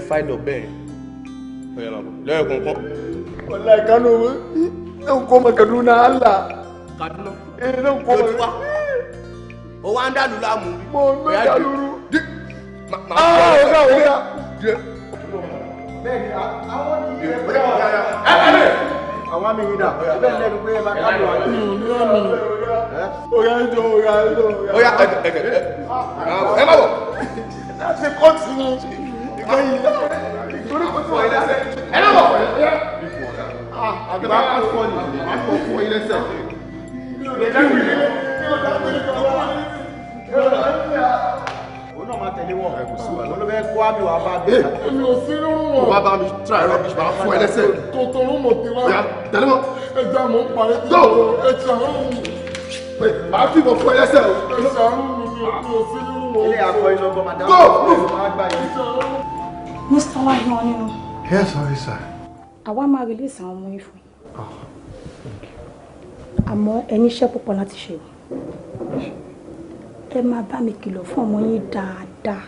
Find up bẹ́ẹ̀ ọ̀yà lọ́bọ̀ lọ́yọ̀ kọ̀ọ̀kan. wallahi Kano ɗan koma Kaduna Allah. Kaduna. Ɗan koma. Tiwa. O wa ń dàlú láàmú. Mo ń gbé dàlúrú. Ọ̀gá. Bẹ́ẹ̀ni àwọn ní ilé ẹgbẹ́ àwọn mi yìí dà. Bẹ́ẹ̀ lẹ́nu pé ẹ bá ká lọ àjò. Ọ̀gá ẹjọ́ ọ̀gá ẹjọ́. Ọ̀yà ẹ má bọ̀. Láti kọ́ọ̀tù ni. Torí kò tí wọ́n ilé ẹsẹ̀. Ẹ náà bọ̀. Àgbà kò fọ́ ni. Àgbà kò fọ́ ilé ẹsẹ̀. Òun náà máa tẹ̀lé wọn. Òun ló fẹ́ kó àmì wà bá mi. Èmi ò sí nínú wọn. Wọ́n bá mi try rubbish máa fọ́ ilé ẹsẹ̀. Tòtòrò mọ̀ tí wọ́n. Tẹ̀lé wọn. Ẹja mọ̀ ń parí. Go. Ẹja ń rún mi. Màá fi bọ̀ fọ́ ilé ẹsẹ̀ o. Ẹja ń rún mi ni ò sí nínú wọn. Ilé akọ iná gbọ́ máa dáhùn. Go. Mr. Laniyan nínú. Yes, sorry, sir. Àwa máa release àwọn ọmọ yìí fún. Àmọ́ ẹ ní iṣẹ́ púpọ̀ láti ṣe. Ẹ máa bá mi kìlọ̀ fún ọmọ yín dáadáa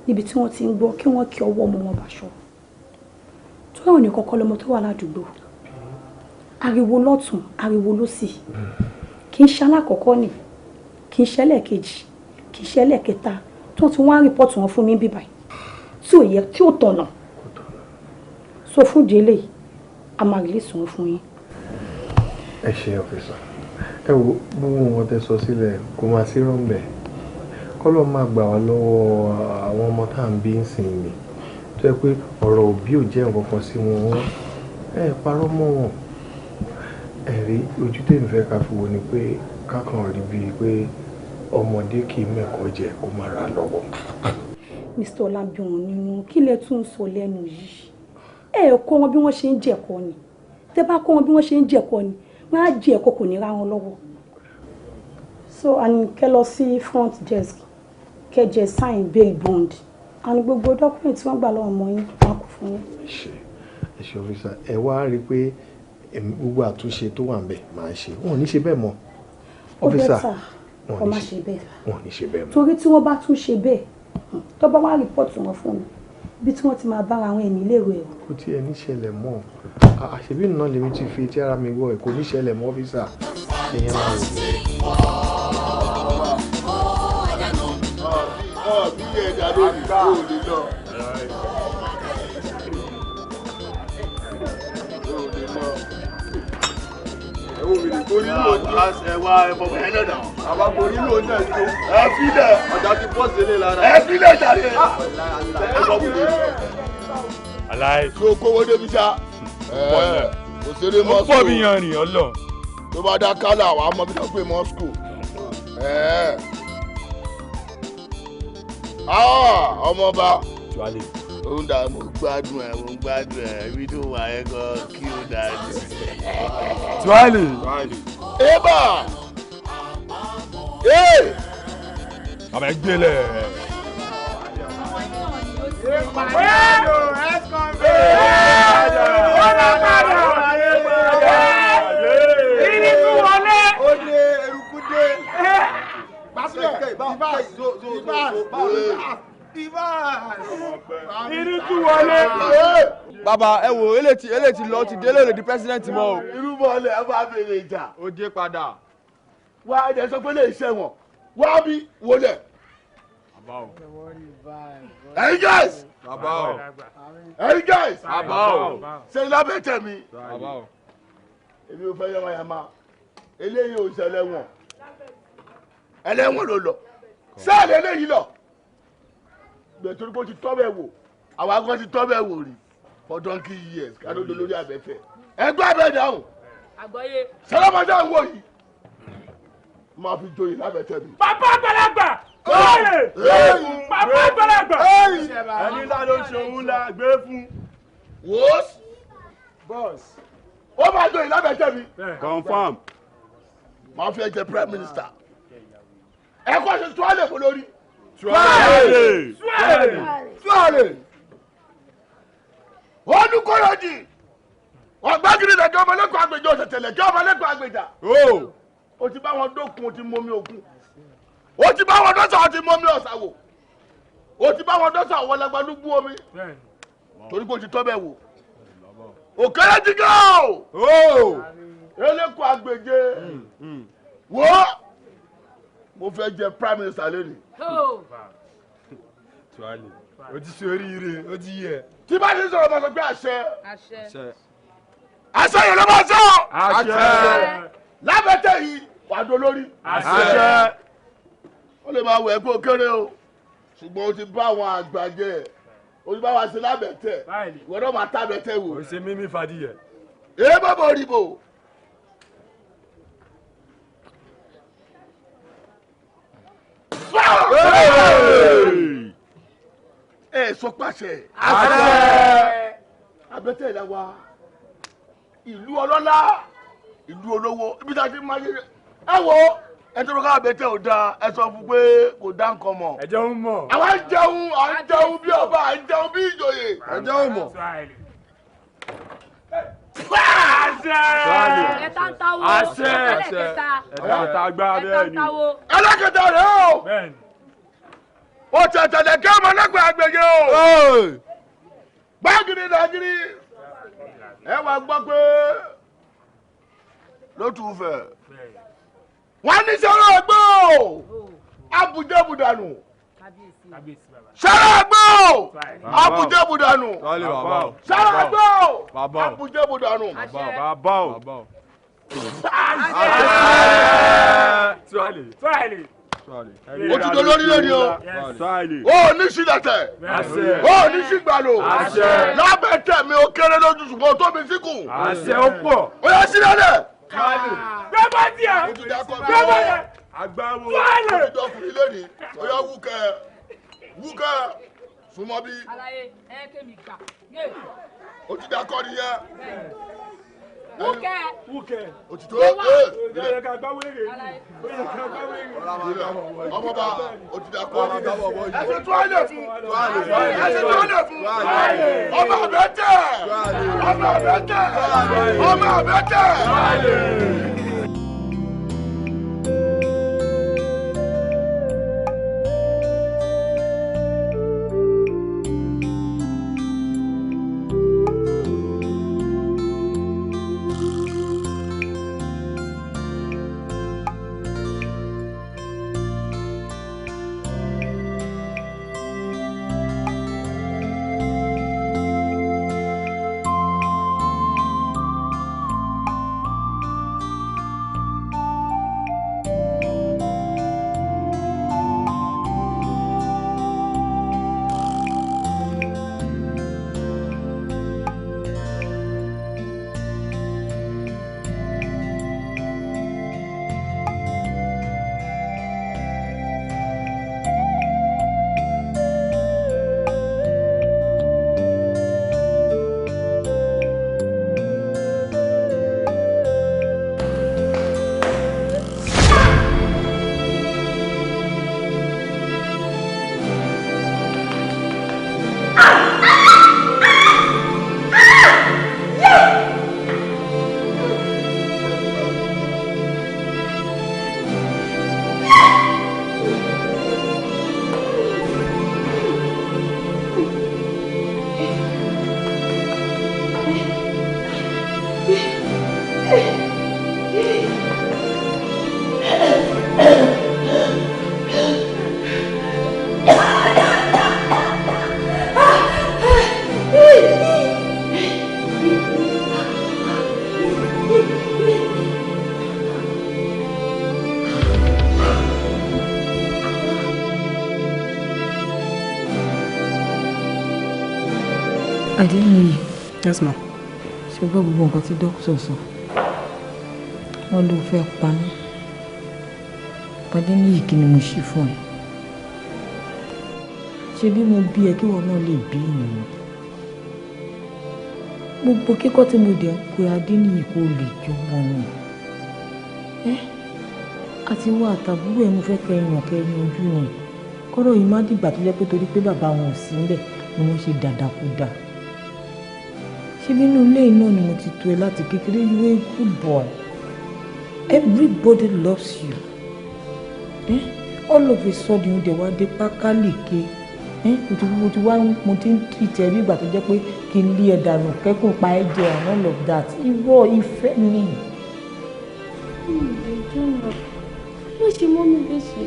níbi tí wọ́n ti ń gbọ́ kí wọ́n kí ọwọ́ ọmọ wọn bàṣọ. Tó yàwọn ní kọ́kọ́ lọmọ tó wà ládùúgbò. Ariwo lọ́tún, ariwo lósì. Kì í ṣe alákọ̀ọ́kọ́ ni, kì í ṣe ẹlẹ́ẹ̀kejì, kì í ṣe ẹlẹ́ẹ̀kẹta tí wọ́n ti wá rìpọ́ọ̀tù wọn fún mi bíbáyìí. Tí ò yẹ, tí ò tọ̀nà. So fún délé, a máa release wọn fún yín. Ẹ ṣé ọ̀fíìsà. Ẹ wo gbogbo wọn tẹ́ sọ sílẹ̀ kò máa sí rọ́ǹbẹ̀. Kọ́lọ́ máa gbà wá lọ́wọ́ àwọn ọmọ tá à ń bí ń sìn mí. Tó yẹ pé ọ̀rọ̀ òbí ò jẹ́ nǹkan kan sí wọn. Ẹ parọ́ mọ́ wọn. Ẹ rí ojú tèmi fẹ́ ká fi wo ni pé kákan rí bíi pé ọmọdé kì í mẹ́kọ̀ọ́ jẹ kó má ra lọ́wọ́. Mr. Olabion nínú kí lẹ tún sọ lẹ́nu yìí. Ẹ kọ́ wọn bí wọ́n ṣe ń jẹ̀kọ́ ni tẹ́ bá kọ́ wọn bí wọ́n ṣe ń jẹ̀kọ́ ni wọ́n á jẹ ẹ̀kọ́ kò ní ra wọn lọ́wọ́ so àní kẹ́ lọ sí front desk kẹ́ jẹ sign bail bond àní gbogbo document tí wọ́n gbà lọ́wọ́ ọmọ yín wọn kò fún yín. ẹ ṣe ọ́fíìsà ẹ wá rí i pé gbogbo àtúnṣe tó wà ń bẹ̀ máa ṣe wọn ò ní ṣe bẹ́ẹ̀ mọ́ ọ́fíìsà wọn ò ní ṣe bẹ́ẹ̀ mọ́ torí tí wọ́n bá tún ṣe bẹ́ẹ̀ tó bá wá rìpọ́ọ̀tì wọn fún mi bí tí wọ́n ti máa bára àwọn ẹ̀mí léèrè ẹ̀. kò tí ẹ ní ṣẹlẹ̀ mọ́ àṣebí náà lèmi ti fi tí ara mi gbọ́ ẹ̀ kò ní ṣẹlẹ̀ mọ́ ọ́fíìsà ẹ̀yẹn máa wò. bí ẹ̀dá lórí kò lè lọ. Orí ló ń ẹwà ẹ̀fọ́ ẹ̀ náà dà. Àwọn orí ló ń dẹ̀ tó. Ẹ fílẹ̀. Ọjà ti bọ́ sílé lára. Ẹ fílẹ̀ jáde. Ẹ sọ fún mi. Aláì. Tó kówó débi sá. Kò ṣeré mọ́ school. Ó pọ̀ bí yan rìn ọlọ. Tó bá dá kálá àwọn ọmọ bí wọ́n pè mọ́ school. Ọmọọba. Ó ń dà mo gbádùn ẹ̀ ibi tó wà ẹ́ gan kí ó dájú. Tuwali. Eba! Àmọ́ ẹ gbélé. Bàbá ẹ wo eléti lọ ti délé lè di president mọ́ o. Irúmọlẹ̀ ẹ bá bèrè ìjà. Ó dé padà. Wá ẹ̀jẹ̀ sọ pé lè ṣe wọ̀n. Wá bí wọlé. Hey guys! Bàbá o. Hey guys! Bàbá o. Ṣé lábẹ́ tẹ̀ mí? Bàbá o. Èmi ò fẹ́ yamayama. Eléyìí ò ṣẹlẹ̀ wọ̀n. Ẹlẹ́wọ̀n ló lọ. Sáàlì eléyìí lọ. Gbẹ̀tọ́rí kó ti tọ́ bẹ̀ wò. Àwọn akọ́ ti tọ́ bẹ̀ wò rí. For donkey years. Kádó do lórí abẹ́fẹ́. Ẹgbẹ́ abẹ́ dáhùn. Àgbọ̀yé. Sọlọ́mọdé ń wò yìí. Máa fi joyè lábẹ́ tẹ̀ mí. Bàbá àgbàlagbà. Bàbá àgbàlagbà. Ẹni ńlá ló ń ṣe òun ńlá gbé fún. Wòós. Bọ́ọ̀s. Ó máa joyè lábẹ́ tẹ̀ mí. Confirm. Máa fi ẹ̀jẹ̀ prime minister. Ẹ kọ́ ṣe tuwálé fún lórí. Tuwálé. Olùkọ́yọ̀dì. Ọ̀gbágiri lẹ̀kẹ́ ọmọlẹ́kọ̀ọ́ àgbèjà ọ̀sẹ̀tẹ̀ lẹ̀kẹ́ ọmọlẹ́kọ̀ọ́ àgbèjà. O ti bá wọn dókun o ti mọmi òkun. O ti bá wọn dọ́sà o ti mọmi ọ̀sàwò. O ti bá wọn dọ́sà àwọn lágbálúgbú omi. Torí kò ti tọ́ bẹ́ẹ̀ wò. Òkèrè ti gé o. Elékòó àgbèjè. Wo. Mo fẹ́ jẹ prime minister lónìí. O ti ṣe oríire, o ti yẹ. Tí bá ti sọ̀rọ̀ bá sọ pé àṣẹ. Àṣẹ yẹn ló máa sọ. Àṣẹ. Lábẹ́tẹ̀ yìí wàá do lórí. Àṣẹ. Ó lè máa wẹ̀ ẹ́ kó kéré o. Ṣùgbọ́n o ti bá àwọn àgbà jẹ. O ti bá wa ṣe lábẹ́tẹ̀. Ìwọ náà máa tábẹ́tẹ̀ wò. O ṣe mímí fadìyẹ. Èé bàbá òrìbò. Ẹ sọ pàṣẹ. Àṣẹ. Abẹ́tẹ̀ ìlà wa. Ìlú ọlọ́lá. Ìlú olówó. Ibi tí a ti máa yé. Ẹ wo. Ẹ tó lọ́kọ́ abẹ́tẹ̀ ò da. Ẹ sọ fún pé kò dá nǹkan mọ̀. Ẹ jẹun mọ̀. Àwa ń jẹun bí ọba, à ń jẹun bí ìjòyè. Ẹ jẹun mọ̀. Àṣẹ. Ẹ̀ta ń táwó. Àṣẹ. Ẹ̀ta gbá bẹ́ẹ̀ ni. Ẹlẹ́kẹ̀tẹ̀ rẹ̀ o. Bẹ́ẹ̀ni. O tẹ̀tẹ̀lẹ̀ kí ọmọ lẹ́gbẹ̀ẹ́ àgbègbè o. Gbàgìrì dàgìrì. Ẹ wá gbọ́ pé lótú fẹ̀. Wọ́n ní sọ́rọ̀ ẹgbẹ́ o. Abùjẹ́bùdànù. Sọ́rọ̀ ẹgbẹ́ o. Abùjẹ́bùdànù. Sọ́rọ̀ ẹgbẹ́ o. Abùjẹ́bùdànù. Bàbá o. Tuwali. O ti do lórí lórí o. O ní sílẹ̀tẹ̀. O ní sígbàlò. Lábẹ́ tẹ̀ mi ó kéré lójú ṣùgbọ́n tó mi síkù. Àṣẹ ó pọ̀. O yẹ sílẹ̀. Gbẹ́bọ̀ díẹ̀. Gbẹ́bọ̀ yẹn. Agbáwo. Tuwali. O ti dọkùnrin lónìí. O yẹ wúkẹ́. Súnmọ́ bí. Àlàyé ẹ kémi gbà. ó ti dá kọ́ nìyẹn. Wúkẹ́. Òtítọ́ Oyè ká gbá wèrè. Ọmọba ó ti dá kọ́ nìyẹn. Ẹ ṣe tó àlè fún. Ẹ ṣe tó àlè fún. Ọmọ àbẹ́tẹ̀. Ọmọ àbẹ́tẹ̀. Ọmọ àbẹ́tẹ̀. Adéníyì. Yes, ma. Ṣé o gbọ́ gbogbo nǹkan tí dókítà sọ? Wọ́n ló fẹ́ pa mí. Adéníyì, kí ni mo ṣe fún ẹ? Ṣé bí mo bí ẹ kí wọ́n náà lè bí ènìyàn? Gbogbo kíkọ́ tí mo dẹ̀ ń pe Adéníyì kó lè jọ wọn ni. Àti wá àtàbúrò ẹ mo fẹ́ kẹyìn ojú ni. Kọ́rọ̀ yìí má dìgbà tó jẹ́ pé torí pé bàbá wọn ò sí níbẹ̀ ni wọ́n ṣe dàdàkúdà. Ṣé nínú ilé náà ni mo ti tó ẹ láti kékeré? You are a good boy. Everybody loves you. All of a sudden they wá dé pákáleke. Mo ti ń treat ẹ bí ìgbà tó jẹ́ pé kí n lé ẹ dànù kẹ́kùn pa ẹ jẹ and all of that. Irọ́ ìfẹ́ ni. Ìjọba ló ṣe mọ́ mi léṣe.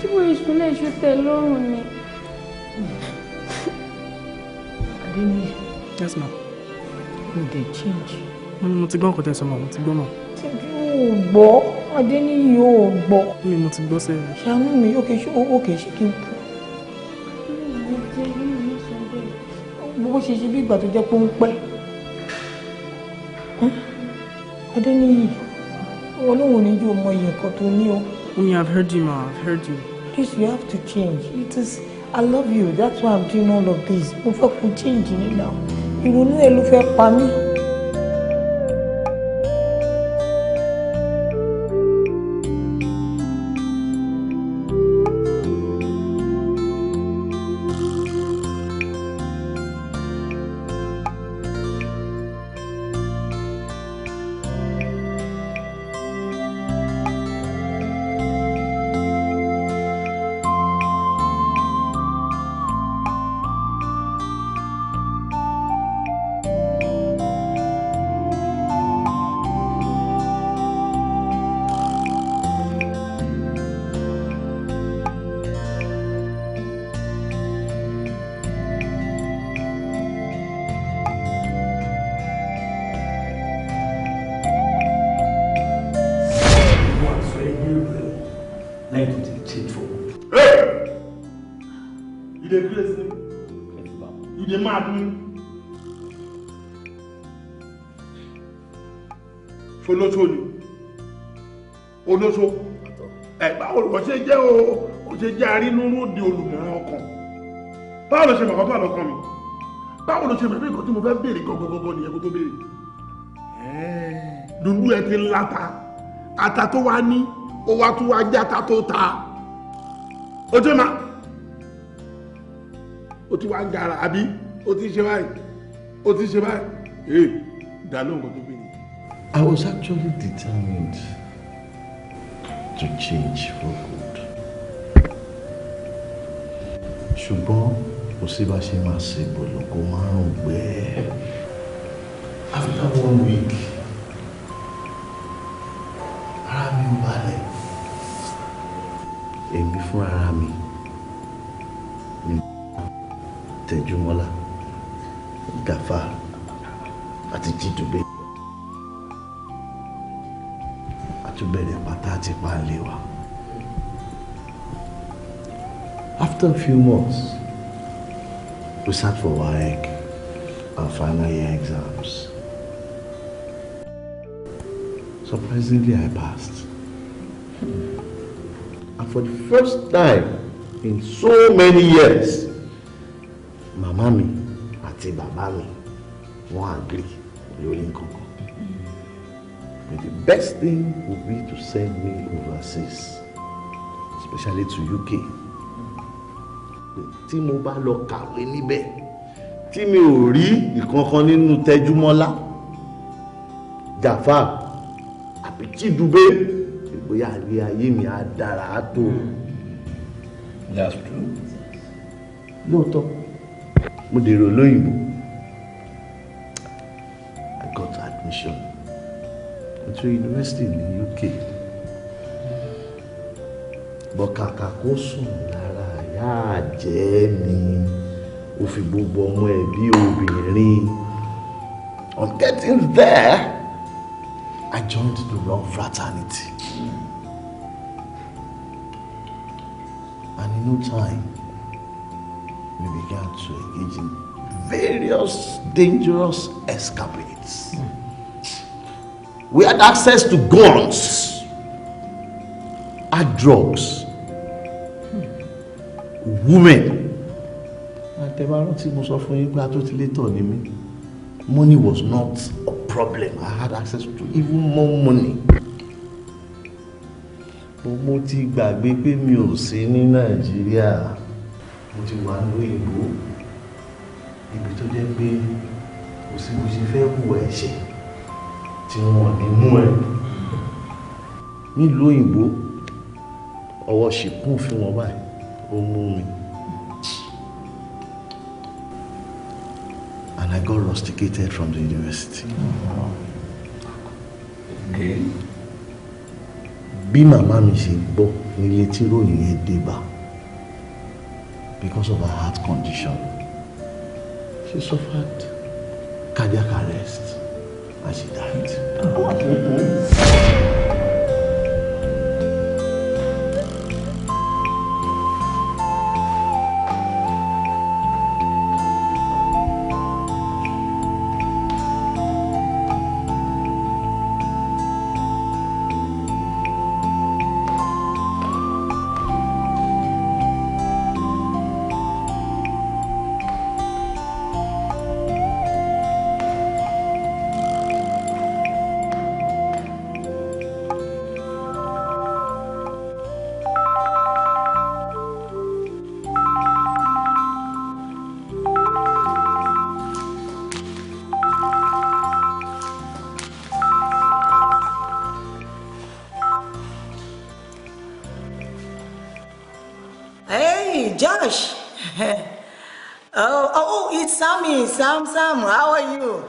Tí mo ìṣúná iṣu tẹ lọ́rùn ni. Adéníyì. Yes, ma. Mo dẹ̀ change. Mo ti gbọ́ nǹkan tẹ́ sọ ma, mo ti gbọ́ ma. Tí o gbọ́, Adéníyì ò gbọ́. Mo ti gbọ́ sẹ́yìn. Ṣàánú mi, ó kè ṣe kí n kú. Bó ṣe ṣe bí ìgbà tó jẹ́ pé ó ń pẹ́. Adéníyì, Ọlọ́run ní yóò mọ iye nǹkan tó ní o. I've heard you, ma. I've heard you. Please, you have to change. It is, I love you. That's why I'm doing all of this. Mo fẹ́ kó change ní now. Ìrònú ẹ ló fẹ́ pa mí. Folóso ni olóso báwo ló ṣe jẹ́ o ṣe jẹ́ arínúròde olùmọ̀ràn ọkàn báwo ló ṣe mọ̀kàn tó àlọ́kàn mi báwo ló ṣe mọ̀ pé nǹkan tí mo fẹ́ béèrè gọ́gọ́gọ́gọ́ nìyẹn kó tó béèrè. Dùndú ẹ ti ń láta ata tó wá ní ó wá tún wá játa tó ta ojú ma ó ti wá ń gara àbí ó ti ṣe báyìí ó ti ṣe báyìí dá lóhùn kan tó béèrè. I was actually determined to change for good. Ṣùgbọ́n kò sí bá ṣe máa ṣe bọ̀lọ̀kọ̀ márùn-ún gbẹ́. After 1 week, ara mi ò balẹ̀. Èmi fún ara mi ni Tẹ̀júmọ́lá, Gàfà àti Jídùgbé. Àtúbẹ̀rẹ̀ pátá àti páńlé wa. After a few months, we sat for WAEC, our final year exams. Surprisingly, I passed. And for the first time in so many years, Màmá mi àti bàbá mi wọ́n agree lórí nǹkan kan. But the best thing would be to send me overseas, especially to UK. Tí mo bá lọ kàwé níbẹ̀, tí mi ò rí ìkankan nínú Tẹ́júmọ́lá, Gàfà àbí Jídùgbé, ìgbéyà ilé ayé mi á dára á tó. That's true. Lóòótọ́, mo dèrò lóyìnbó. I got admission into university in the UK. Bọ̀kàkà kó sùn lára yáà jẹ́ mi, ó fi gbogbo ọmọ ẹ̀ bí obìnrin. On getting there, I joined the wrong fraternity. And in no time, we began to engage in various dangerous escapades. We had access to guns, hard drugs, women. Money was not a problem. I had access to even more money. Mo ti gbàgbé pé mi ò sí ní Nàìjíríà. Mo ti wà lóyìnbó. Ibi tó jẹ́ pé kò sí bó ṣe fẹ́ hùwà ẹ̀ṣẹ̀ tí wọ́n ní mú ẹ. Nílùú òyìnbó, ọwọ́ ṣìkún fún wọn báyìí, ó mú mi. And I got rusticated from the university. Okay. Bí màmá mi ṣe gbọ́ nílé tí ròyìn yẹn dé bá, because of her heart condition, she suffered cardiac arrest and she died. Josh. Oh, it's Sammy. Sam, how are you?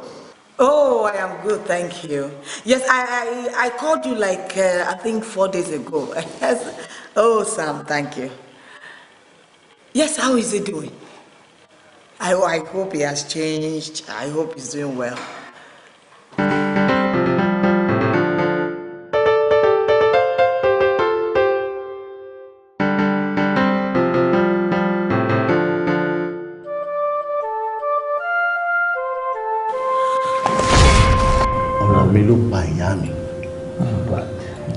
Oh, I am good, thank you. Yes, I called you like, I think 4 days ago. Yes. Oh, Sam, thank you. Yes, how is he doing? I hope he has changed. I hope he's doing well. Mi ló pa ìyá mi.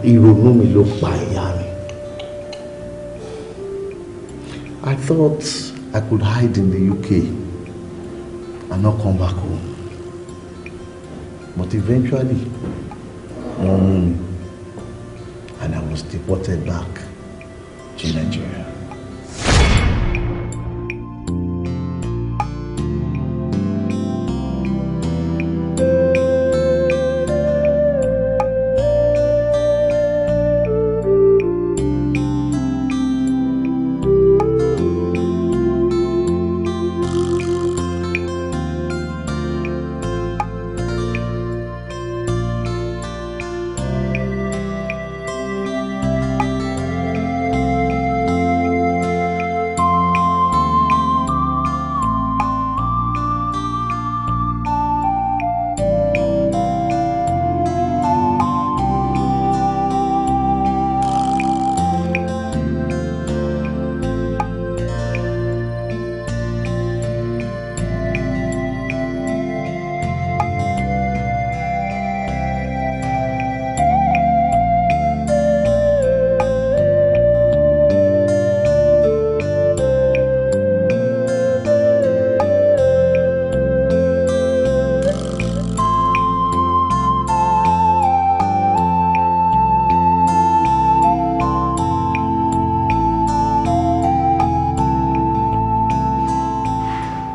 Ìrònú mi ló pa ìyá mi. I thought I could hide in the UK and not come back home. But eventually, and I was deported back to Nigeria.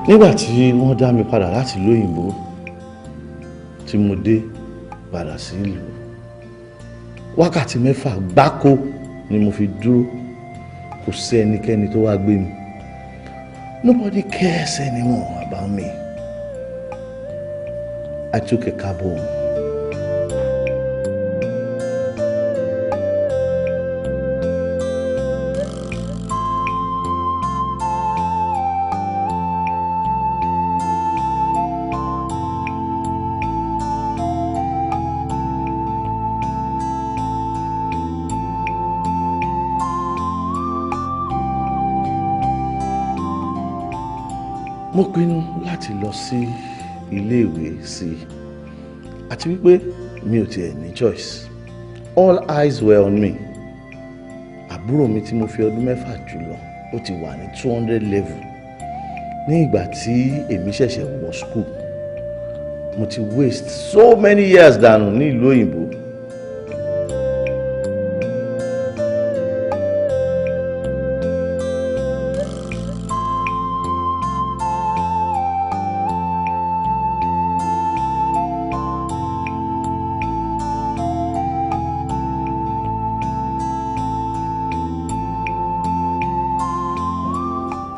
Nígbà tí wọ́n dá mi padà láti ìlú òyìnbó tí mo dé padà sí ìlú, wákàtí 6 gbáko ni mo fi dúró, kò sí ẹnikẹ́ni tó wá gbé mi. Nobody cares anymore about me. I took a cab home. Mo pinnu láti lọ sí iléèwé sí àti wípé mi ò tiẹ̀ ní choice. All eyes were on me. Àbúrò mi tí mo fi ọdún 6 jùlọ ó ti wà ní 200 level. Ní ìgbà tí èmi ṣẹ̀ṣẹ̀ wọ school, mo ti waste so many years dànù ní ìlú òyìnbó.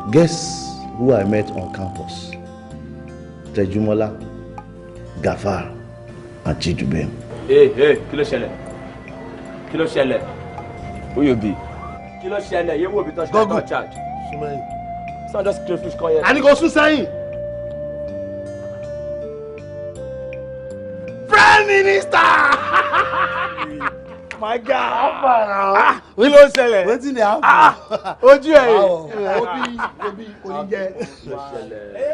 Guess who I met on campus? Tejumola, Gafar, and Chidubem. Hey, kí ló ṣẹlẹ̀? Kí ló ṣẹlẹ̀? Who you be? Kí ló ṣẹlẹ̀? You will be touched by charge. Sumayi. It's not just crayfish come here. And go sún sẹ́yìn. Prime Minister! My God! Kí ló ṣẹlẹ̀? Wetin dey happen? Ojú ẹ̀ yìí. Obi kò ní jẹ.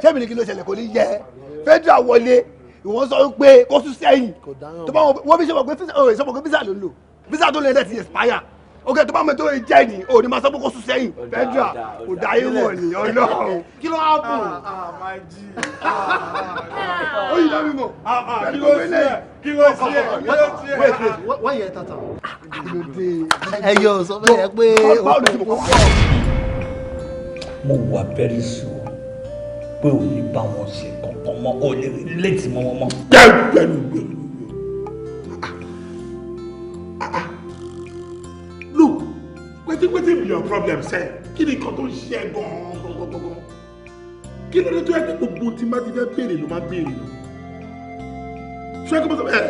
Ṣé mi ní kí ló ṣẹlẹ̀ kò ní jẹ? Federal wọlé, ìwọ́n sọ pé kó sún sẹ́yìn. Tó bá wọ́n bí sọ́mọ̀ pé visa ló lò. Visa tó lè dẹ̀ ti expire. Ok, tó bá mọ̀ tó jẹ́ ni, ò ní máa sọ pé kó sún sẹ́yìn. Federal kò dá yé wọ̀ ní Ọlọ́run. Kí ló happen? Ó yìí dábì mọ̀. Kí ló ṣe? Wait, wọ́n yẹ tata. Ẹyọ sọ fẹ́ yẹ pé mo wà very sure pé ò ní bá wọn ṣe kankan mọ́ ò lè létí mọ́ wọn mọ́. Look, wetin be your problem sef? Kí ni nǹkan tó ń ṣe gan-an? Kí ló dé tó yẹ kí gbogbo tí má ti fẹ́ béèrè ló má béèrè lọ? Ṣé kí mo sọ bẹ́ẹ̀?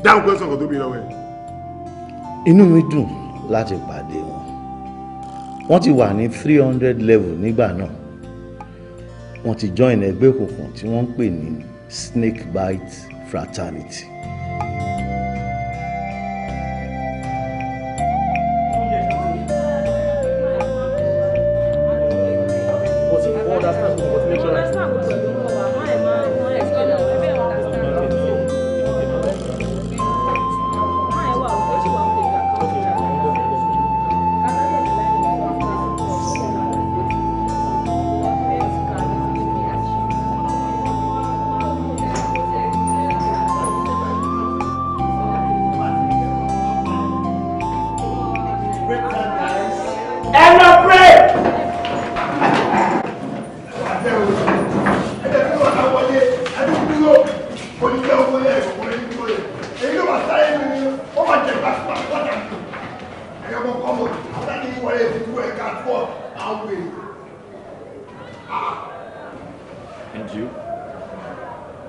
Dáhùn pé sọ̀rọ̀ tó bí lọ́wọ́ ẹ̀. Inú mi dùn láti pàdé wọn. Wọ́n ti wà ní 300 level nígbà náà. Wọ́n ti join ẹgbẹ́ òkùnkùn tí wọ́n ń pè ní Snake Bite Fraternity.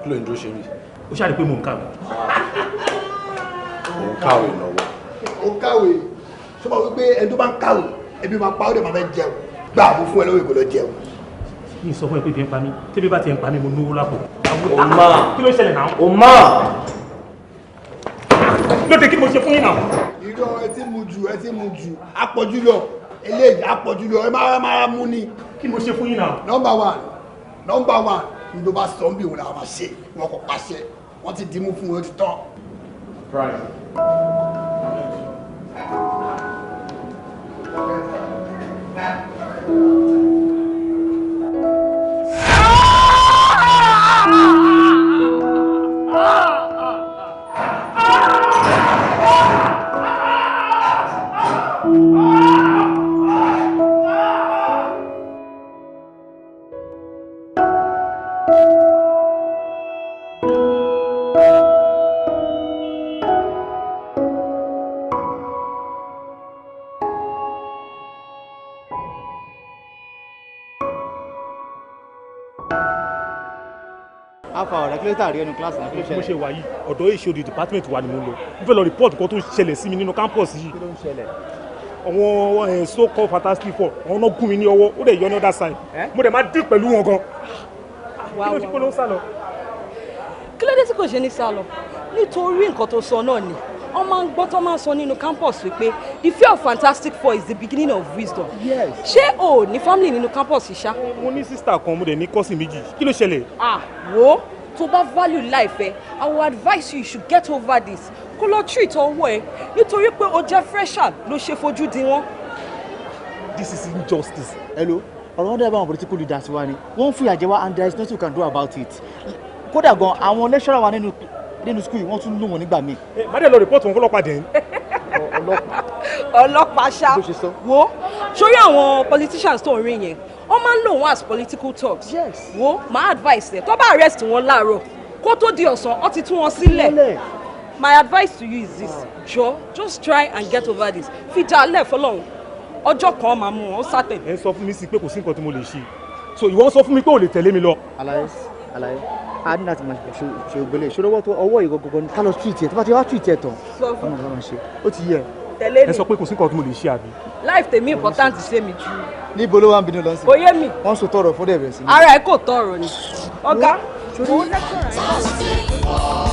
kí ló ń dúró ṣe rí. ó ṣàrí pé mò ń kàwé. Mò ń kàwé lọ́wọ́. Ó kàwé ṣé máa wí pé ẹni tó bá ń kàwé ẹbí máa pa ó dẹ̀ máa fẹ́ jẹun gbà àbò fún ẹ lọ́wọ́ ìkó lọ jẹun. mi sọ fún ẹ pé bí ẹ ń pa mí tẹ́bí bá ti ń pa mí mo lówó lápò. Oma. kí ló ṣẹlẹ̀ náà. Oma. lóde kí ni mo ṣe fún yín náà. irọ́ ẹ ti mu jù àpọ̀jù lọ eléyìí àpọ̀jù lọ ẹ máa mú ni. kí ni mo ṣe fún yín náà. Number one ní ló bá sọ ń bí òun làwọn máa ṣe wọn kò pàṣẹ wọn ti dìímú fún wọn ti tán. Àrí ẹnu kíláàsì náà kí ló ṣẹlẹ̀. mo ṣe wà yìí ọ̀dọ̀ HOD department wa ni mo lọ mo fẹ́ lọ report kan tó ṣẹlẹ̀ sí mi nínú campus yìí. kí ló ń ṣẹlẹ̀. àwọn so called fantastic four àwọn náà gún mi ní ọwọ́ ó dẹ̀ yọ ní other side mo dẹ̀ máa dín pẹ̀lú wọn gan. kí ló ti kó ló ń sá lọ. kí ló dé tí kò ṣe ní sá lọ nítorí nǹkan tó sọ náà ni wọ́n máa ń gbọ́ tó máa ń sọ nínú campus wípé the fear of fantastic four is the beginning of wisdom. Yes. ṣé o ní family nínú campus yìí ṣá. mo ní sister kan mo dẹ̀ ní cousin méjì kí ló ṣẹlẹ̀. wo tó bá value life ẹ I will advise you should get over this kó lọ treat ọwọ́ ẹ nítorí pé o jẹ́ fresher ló ṣe fojú di wọn. this is injustice. hello ọ̀rọ̀ wọn dẹ̀ bá àwọn political leaders wa ni wọ́n ń fìyà jẹ wá and there is nothing you can do about it. kódà gan àwọn lecturer wa nínú school wọ́n tún lù wọ́n nígbà míì. má dẹ̀ lọ report wọn fọlọ́pàá dẹ̀. ọlọ́pàá ṣá wo sórí àwọn politicians tó ń rí yẹn wọ́n máa ń lò wọ́n as political talks. Yes. wo my advice ẹ̀ tó bá arrest wọn láàárọ̀ kó tó di ọ̀sán wọ́n ti tú wọn sílẹ̀. my advice to you is this jọ just try and get over this fi dá alẹ́ fọlọ́run ọjọ́ kan máa mú wọn sátẹ̀. ẹ sọ fún mi sí pé kò sí nǹkan tí mo lè ṣe so ìwọ ń sọ fún mi pé ò lè tẹ̀lé mi lọ. Àlàyé a ní láti máa ṣe ògbélé ìṣòro ọwọ́ ìgọ̀gọ̀gọ̀ ní ká lọ treat ẹ̀ tó bá ti wá treat ẹ̀ tán ọmọ ìgbà máa ṣe ó ti yẹ. tẹ̀lé mi ẹ sọ pé kò sí nǹkan tí mo lè ṣe àbí. life tèmi important ṣe mi jù. níbo ló wà ń bínú lọ sí. kò yé mi. wọ́n sọ tọrọ fún dẹ̀bẹ̀rẹ̀ sí. ara ẹ kò tọrọ ni ọ̀gá òun lẹ́kọ̀ọ́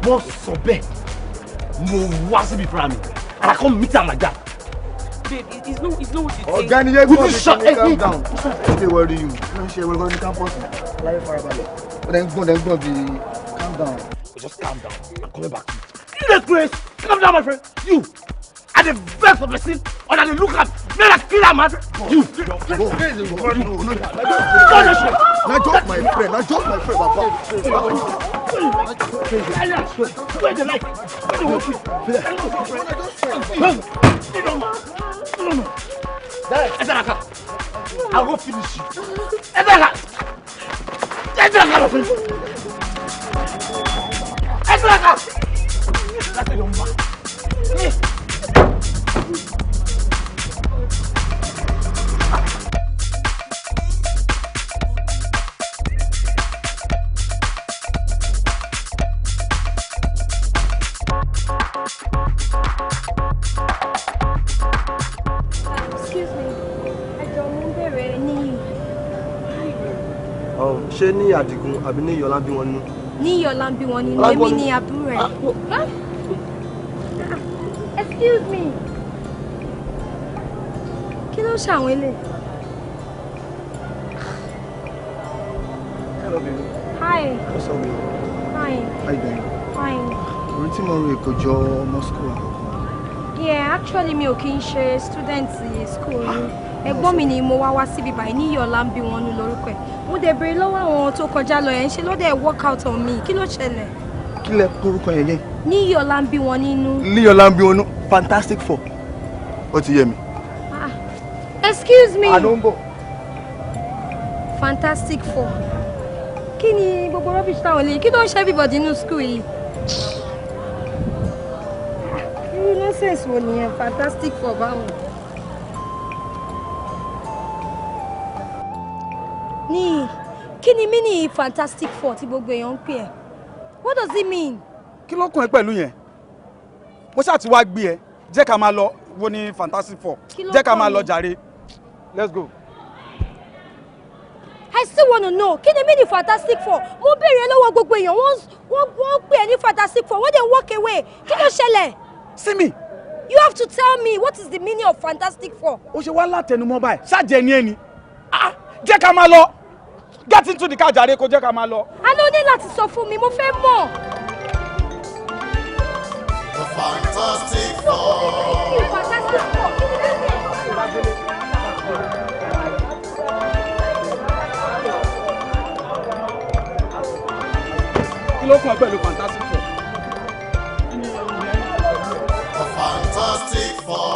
wọ́n sọ bẹ́ẹ̀ mo wá síbi fúnra mi and I come meet am like that. Babe, it's not what you think. Ọ̀gá ni yẹ gbọ́dọ̀ shut ṣe calm down. Ṣé ṣe worry you? Ṣé ṣe worry ní campus? Láyé farabalẹ̀. Ó dẹ̀ ń gbọ́n bí calm down. Just calm down. I'm coming back. You dey craze. Calm down, my friend. You. I dey vex for person or I dey look at me like killer man. You. Na just my friend. Papa. Where the light? Ezeka, I go finish you. Ezeka, that's a young man. Ṣé ní Àdìgún àbí ní Yọlá bí wọn nínú? Ní Yọlá bí wọn nínú, èmi ni àbúrò ẹ̀. Excuse me. Kí ló ń ṣàwọn ilé? Hello baby. Hi. What's up baby? Hi. How you doing? Fine. Orí tí mo rí èkó jọ ọmọ school àkọ́kọ́. Yeah, actually mi ò kí ń ṣe student school yìí. Ẹ̀gbọ́n mi ni mo wá síbí báyìí ní Yọlá bí wọn nínú lórúkọ ẹ̀. Mo dẹ̀ béèrè lọ́wọ́ àwọn tó kọjá lọ yẹn ṣe ló dẹ̀ work out on me. Kí ló ṣẹlẹ̀? Kí lẹ kórúkọ yẹn yẹn? Ní Yọlá bí wọn nínú. Ní Yọlá bí wọn nínú Fantastic Four. Ó ti yé mi. Excuse me. Àná ń bọ̀. Fantastic Four. Kí ni gbogbo rubbish táwọn lè kí ló ń ṣe everybody nínú school yìí? Irú nonsense wo nìyẹn Fantastic Four báwọn? Ní kí ni meaning Fantastic Four tí gbogbo èèyàn ń pè ẹ́? What does it mean? Kí ló kàn ẹ́ pẹ̀lú yẹn? Mo ṣáà ti wá gbé ẹ, jẹ́ ká máa lọ wo ni Fantastic Four. Jẹ́ ká máa lọ jàre. Let's go. I still want to know. Kí ni meaning Fantastic Four? Mo béèrè lọ́wọ́ gbogbo èèyàn wọ́n pè ẹ́ ní Fantastic Four. Wọ́n dey walk away. Kí ló ṣẹlẹ̀? See me. You have to tell me what is the meaning of Fantastic Four. Ó ṣe wá látẹnumọ́ báyìí. Ṣáàjẹ́ ni ẹni. Jẹ́ ká máa lọ. Get into the car jàre kó jẹ́ ká máa lọ. A ló ní láti sọ fún mi, mo fẹ́ mọ̀. The Fantastic Four. Fantastic Four. Kí ló kàn ẹ́ pẹ̀lú Fantastic Four? The Fantastic Four.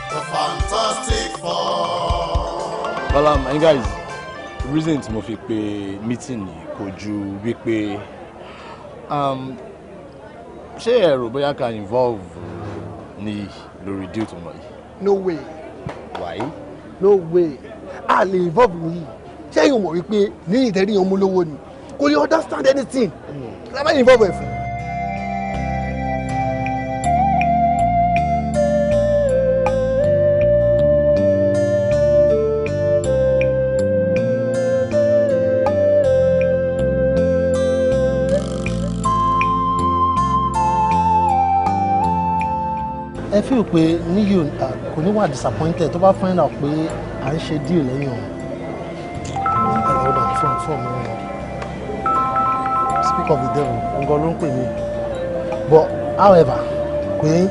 The Fantastic Four. Well, and guys, the reason tí mo fi pè meeting yìí kò ju wípé ṣé ẹ rò bóyá ká involve ní lórí deal tó ń lọ yìí? No way. Why? No way. A lè involve nìyí. Ṣé yóò mọ̀ wípé ní ìtẹ̀rí ọmọ olówó ni? Kò lè understand anything. Ẹ má involve ẹ̀ fún. ẹ fi pé níyò kò ní wà disappointed tó bá find out pé à ń ṣe deal lẹ́yìn ọ̀hún. Hold on, phone mi. Speak of the devil, nǹkan ló ń pè mí. But however, Queen,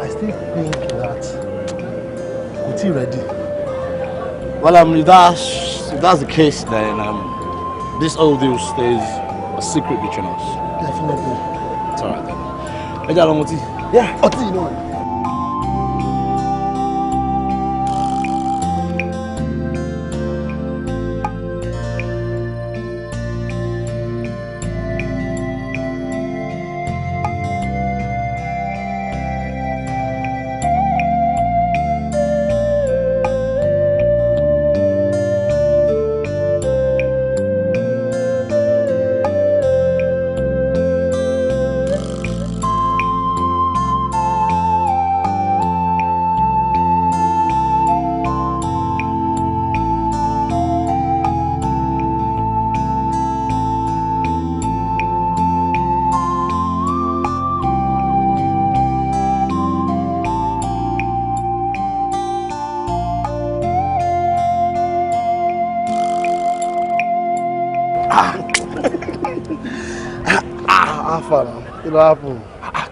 I still think that Kuti ready. Well, if that's the case, then this whole deal stays a secret between us. Definitely. It's alright then. Ẹ jẹ́ àlọ́ mọtí. Yeah, ọtí yìí náà.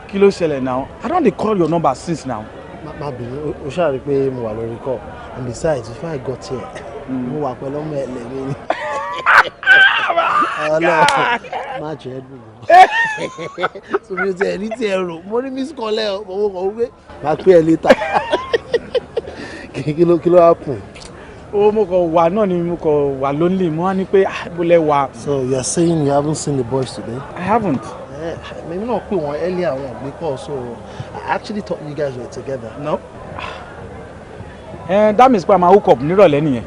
Kí ló ṣẹlẹ̀ now? I don dey call your number since now. Má bínú, o ṣáà rí pé mo wà lórí call and besides if I got here mo wà pẹ̀lú ọmọ ẹlẹ́mí ni. Ọlọ́run má jẹ́ dùn. So mi ò tẹ̀ ní tí ẹ rò mo ní miss call ẹ o mo kàn wípé máa pè ẹ́ later. Kí ló happen? Mo kàn wà náà ni mo kàn wà lonely mo wá ní pé bó lẹ wà. So you are saying you haven't seen the boys today? I haven't. Maybe not put one earlier on because so I actually thought you guys were together. No. That means pé a máa hook up nírọ̀lẹ́ nìyẹn.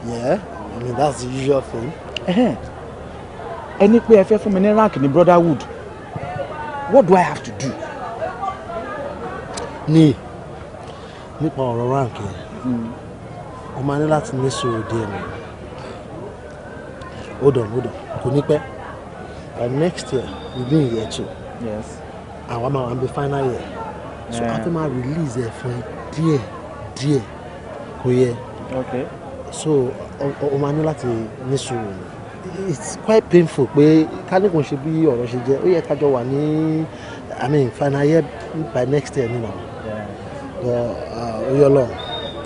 Yeah, I mean that's the usual thing. Ẹni pé ẹ fẹ́ fún mi ní rank ní brotherhood. What do I have to do? Nípa ọ̀rọ̀ rank yẹn. O máa ní láti ní sùúrù díẹ̀ ni. Hold on. Kò ní pẹ́. By next year, within year 2. Yes. And one will be final year. So after my release it for dear. Okay. So o máa ní láti ní sùúrù. It's quite painful pé kánìkùn ṣe bí ọ̀rọ̀ ṣe jẹ́. Ó yẹ ká jọ wà ní final year by next year nínú. But oyè Ọlọ́run.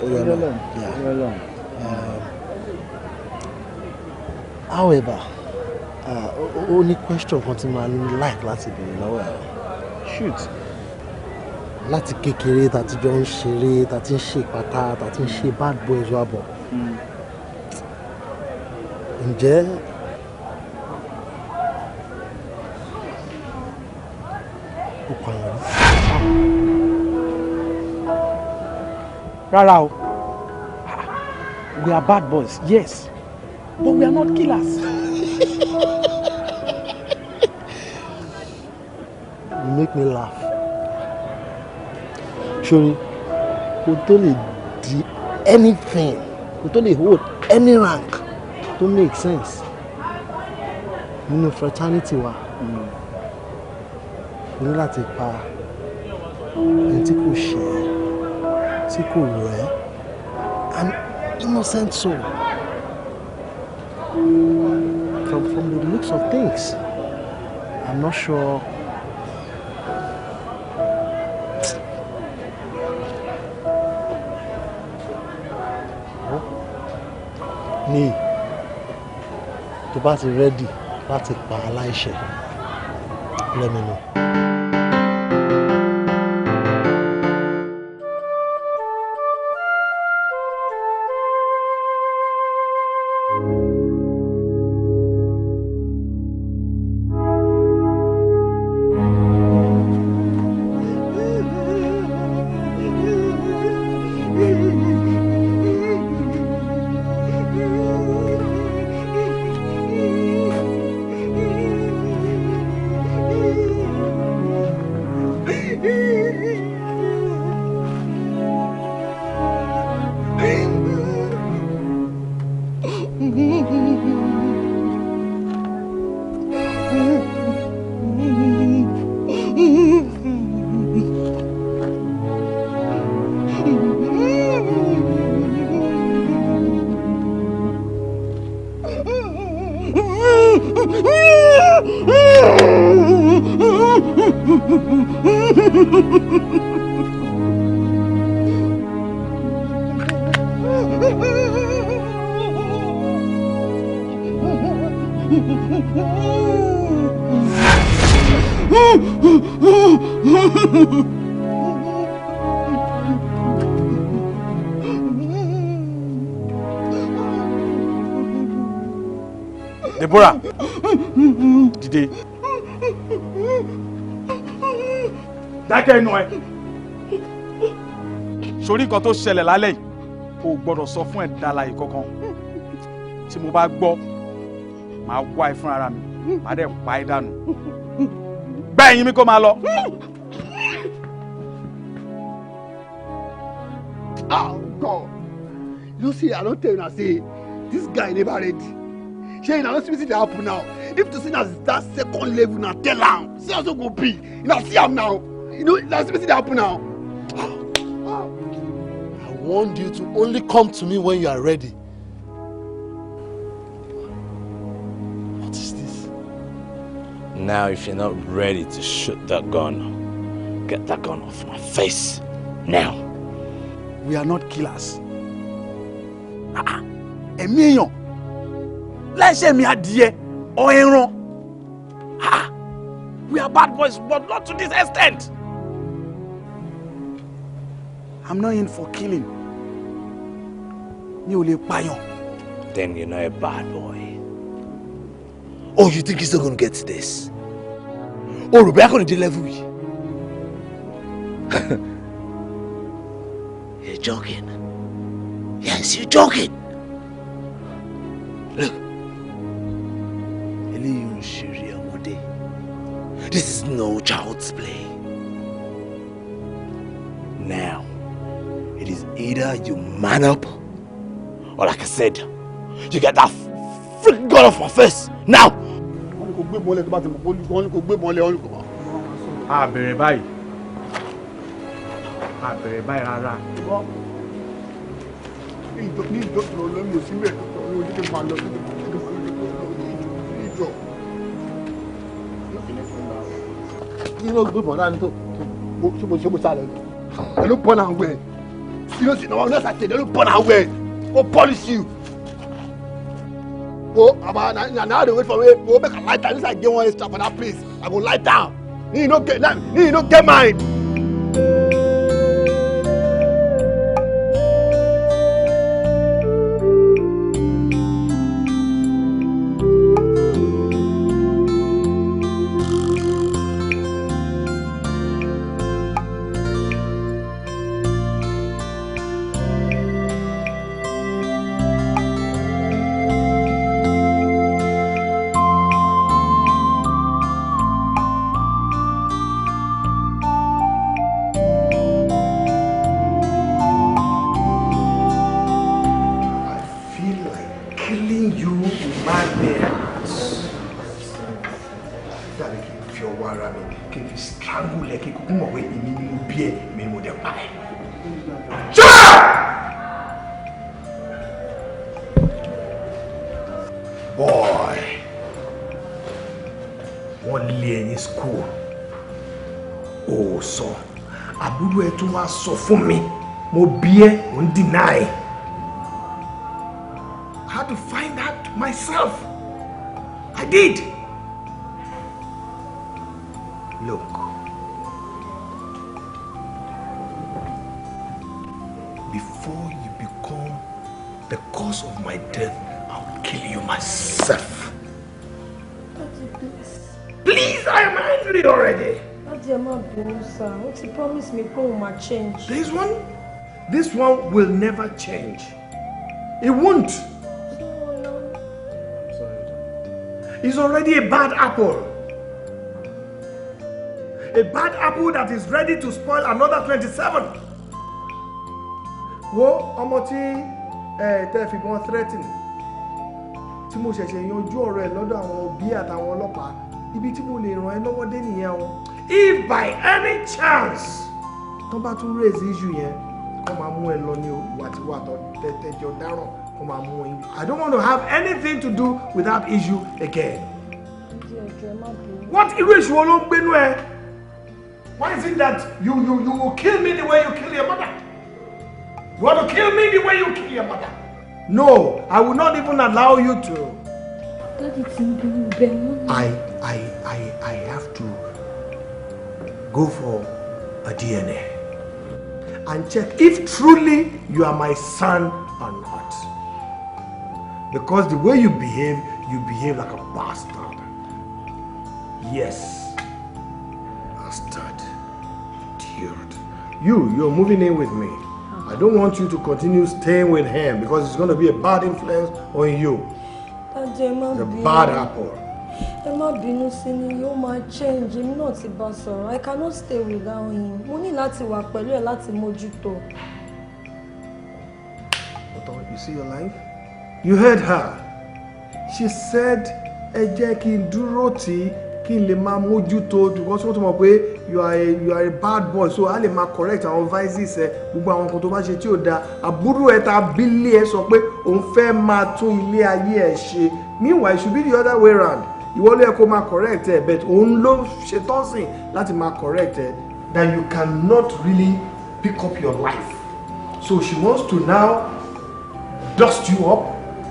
Yeah. Oyè Ọlọ́run. However, Only question kan tí máa like láti béèrè lọ́wọ́ ẹ̀. Shoot. Láti kékeré tá ti jọ ń ṣeré, tá ti ń ṣe ìpátá, tá ti ń ṣe bad boys wá bọ̀. Ǹjẹ́ ó pààyàn rí? Rárá o. We are bad boys, yes. But we are not killers. You make me laugh. Shuri, kò tó lè di anything, kò tó lè hold any rank to make sense. Nínú fraternity wa, ní láti pa ẹni tí kò ṣe, tí kò rẹ̀, an innocent soul. From the looks of things, I'm not sure. Ní tó bá ti ready láti pa aláìṣẹ̀, let me know. Deborah, dìde. Dákẹ́ inú ẹ. Sórí nǹkan tó ṣẹlẹ̀ lálẹ́ yìí, o gbọ́dọ̀ sọ fún ẹ̀dá alààyè kankan. Tí mo bá gbọ́, màá wá ẹ fún ara mi, màá dẹ̀ pa ẹ dànù. Gbá ẹ̀yìn mi kó máa lọ. Oh God! You see, I don't tell you now, say, this guy never ready. Shey, now let's see wetin dey happen now. If to see na that second level, now tell am. See how so go be. You know, see am now. You know, let's see wetin dey happen now. I warned you to only come to me when you are ready. What is this? Now, if you're not ready to shoot that gun, get that gun off my face. Now. We are not killers. Ẹ̀mí èèyàn. Láìṣẹ́ mi adìẹ or ẹran. We are bad boys, but not to this extent. I'm not in for killing. Mi ò lè pààyàn. Then you're not a bad boy. Oh, you think he's not going to get to this? Oh, Rebecca on the level. You're joking. Yes, you're joking. Look. This is no child's play. Now, it is either you man up, or like I said, you get that freaking gun off my face. Now! A bẹ̀rẹ̀ báyìí. A bẹ̀rẹ̀ báyìí rárá. You know, good for that. Ṣé mo sálọ ni? They don't burn am well. You know, see, no one else I say they don't burn am well. Go polish you. Oh, now they wait for me. Oh, make a light down. This I get one extra for that place. I go light down. You no get mine. Boy, wọ́n lé ẹ ní school. Ó sọ, àbúrò ẹ tún wá sọ fún mi, mo bí ẹ, ò ń deny. I had to find out myself. I did. Look, before you become the cause of my death, I'll kill you myself. Daddy, please. Please, I am angry already. Daddy, I'm not doing sir. What you promise me, go will change. This one will never change. It won't. He's already a bad apple. A bad apple that is ready to spoil another 27. Wo ọmọ tí tẹ́ fi bọn threaten. Tí mo ṣẹ̀ṣẹ̀ yanjú ọ̀rọ̀ ẹ̀ lọ́dọ̀ àwọn òbí àtàwọn ọlọ́pàá. Ibi tí mo lè ràn ẹ́ lọ́wọ́ dé nìyẹn o. If by any chance tó bá tún raise issue yẹn, kó máa mú ẹ lọ ní o wàtíwà tó tẹ́tẹ́jọ dáràn. I don't want to have anything to do with that issue again. What issue ló ń gbénú ẹ? Why is it that you will kill me the way you kill your mother? You want to kill me the way you kill your mother? No, I will not even allow you to. I have to go for a DNA and check if truly you are my son or not. Because the way you behave like a bastard. Yes, bastard. Dude. You're moving in with me. I don't want you to continue staying with him because it's going to be a bad influence on you. It's a bad apple. Emma bínú sí ni yóò máa change. Èmi náà ti bá sọ̀rọ̀. I cannot stay without him. Mo ní láti wà pẹ̀lú ẹ̀ láti mójútó. You see your life? You heard her. She said, ẹ jẹ́ kí n dúró tì kí n lè máa mójútó because wọ́n tún mọ̀ pé you are a bad boy so a lè máa correct àwọn vices ẹ gbogbo àwọn nǹkan tó bá ṣe tí ò dáa àbúrò ẹ ta bílé ẹ sọ pé òun fẹ́ máa tún ilé ayé ẹ ṣe meanwhile it should be the other way round ìwọ ló yẹ kó máa correct ẹ but òun ló ṣe tọ́sìn láti máa correct ẹ that you cannot really pick up your life so she wants to now dust you up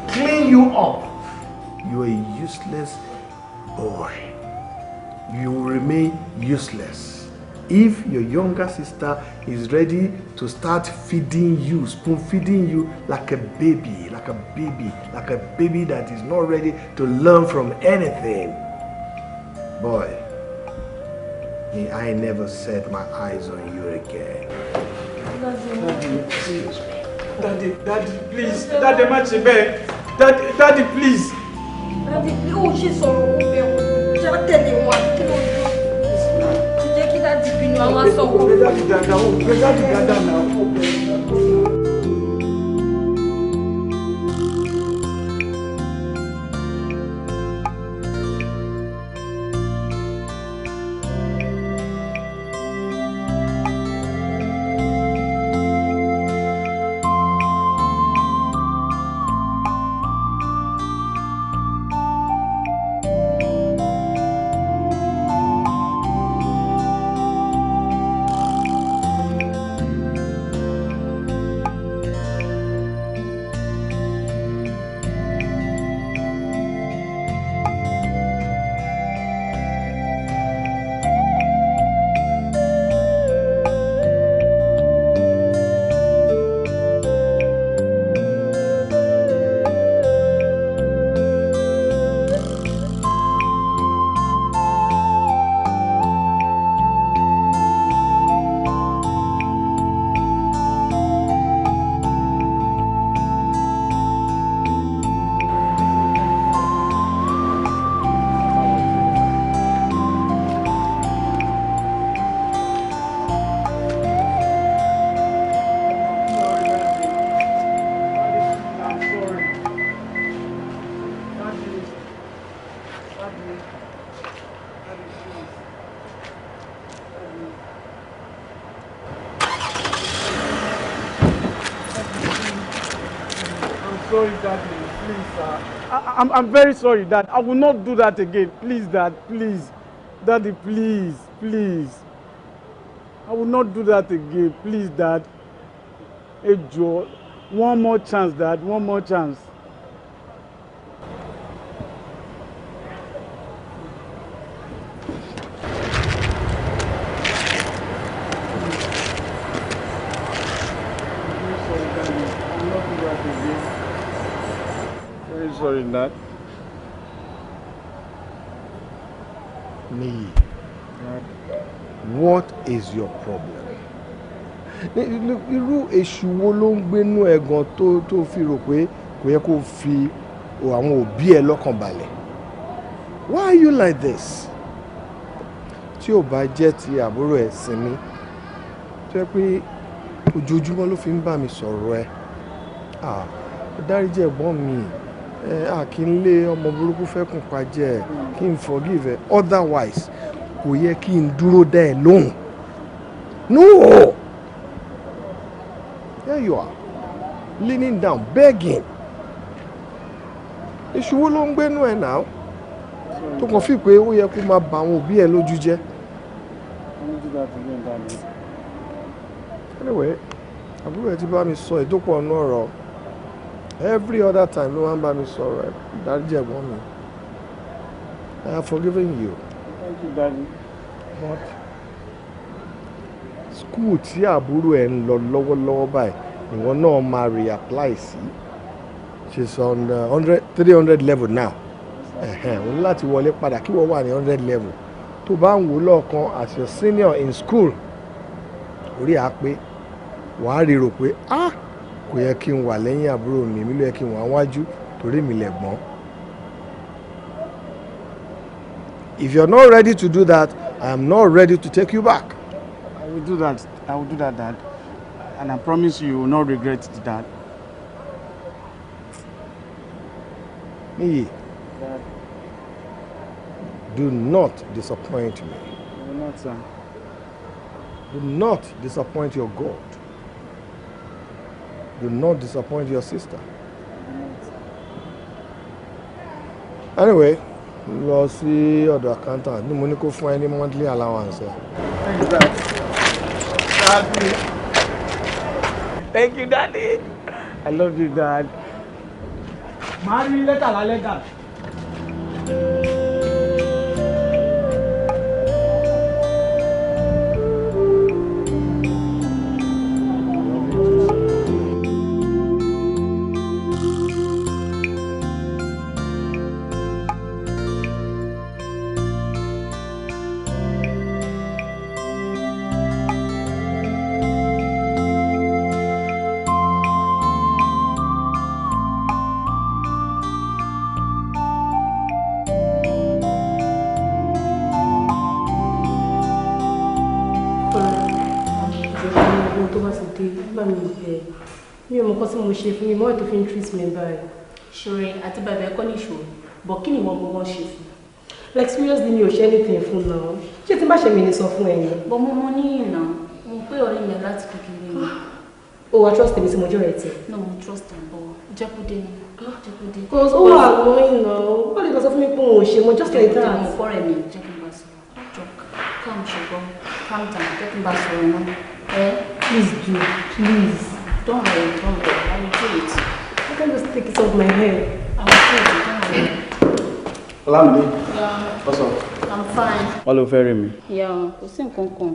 clean you up. You are a useless boy. You will remain useless. If your younger sister is ready to start feeding you, spoon feeding you like a baby that is not ready to learn from anything. Boy, I never set my eyes on you again. Daddy, excuse me. Daddy, please. Daddy, Daddy, please. Daddy, please. Oh, she's so open. Just tell me what. Jẹ́ kí Daddy bínú àwọn sọ̀rọ̀. Daddy now. sorry, Daddy. Please, sir. I'm very sorry, Dad. I will not do that again. Please, Dad. Please. Daddy, please. Please. I will not do that again. Please, Dad. Hey, Joe. One more chance, Dad. One more chance. Very sorry, Dad. Me. What is your problem? Irú èṣù wo ló ń gbénú ẹ gan tó fi rò pé kò yẹ kó fi àwọn òbí ẹ lọ́kàn balẹ̀? Why are you like this? Tí ò bá jẹ́ ti àbúrò ẹ̀ Sinmi, tó yẹ pé ojoojúmọ́ ló fi ń bá mi sọ̀rọ̀ ẹ. Dáríjì ẹ̀gbọ́n mi, kí n lé ọmọ burúkú fẹ́kùn pajẹ́ kí n forgive ẹ. Otherwise, kò yẹ kí n dúró dá ẹ lóhùn. No! There you are, leaning down, begging. Èṣù wo ló ń gbénú ẹ náà? Tó kàn fi pé ó yẹ kó máa bà àwọn òbí ẹ lójú jẹ́. Anyway, àbúrò ẹ ti bá mi sọ ìdópọ̀ ọ̀nà ọ̀rọ̀. Every other time ló máa ń bá mi sọ̀rọ̀ ẹ. Dáríjì ẹ̀gbọ́n mi. I have forgiven you. Thank you, Daddy. But school tí àbúrò ẹ ń lọ lọ́wọ́lọ́wọ́ báyìí, ìwọ náà máa reapply sí. She's on 300 level now. Òun láti wọlé padà kí wọ́n wà ní 100 level. Tó bá ń wò lọ́ọ̀kan as your senior in school, orí á pé wàá rí rò pé kò yẹ kí n wà lẹ́yìn àbúrò mi, èmi ló yẹ kí n wà wájú torí mi lẹ̀gbọ́n. If you're not ready to do that, I am not ready to take you back. I will do that. I will do that, Dad. And I promise you will not regret it, Dad. Me, Dad. Do not disappoint me. I will not, sir. Do not disappoint your God. Do not disappoint your sister. Anyway, lọ sí ọ̀dọ̀ accountant ní mo ní kó fún ẹ ní monthly allowance. Thank you, Dad. Daddy. Thank you, Daddy. I love you, Dad. Màá rí lẹ́tà lálẹ́, Dad. Mi ò mọ̀ nǹkan tí mo ṣe fún mi mọ́ ètò fi ń treat me báyìí. Ṣòro àti bàbá ẹ̀kọ́ ní ìṣòro bọ̀ kí ni ìwọ gbogbo ṣe fún? Like seriously mi ò ṣe anything fún náà. Ṣé tí n bá ṣe mi ní sọ fún ẹ̀yin? Bọ̀ mo ní ìnà mo pé ọ̀rẹ́ mi láti kékeré ni. O wa trust mi sí mo jọ rẹ̀ tẹ̀. No mo trust ẹ̀ bọ̀ jẹ́kúdé ni. Jẹ́kúdé. Cause ó wà annoying náà. Ó lè sọ fún mi pé òun ò ṣe mo just like that. Mo kọ́ rẹ̀ mi jẹ́ kí n bá sọ̀rọ̀. Calm ṣùgbọ́n calm down jẹ́ kí n bá sọ̀rọ̀ náà. Please do, please. Don't worry, I will do it. I can just take it off my head. I will do it, don't worry. Olamide. Yeah. What's up? I'm fine. Wọ́n ló fẹ́ rí mi. Yeah, kò sí nǹkan kan.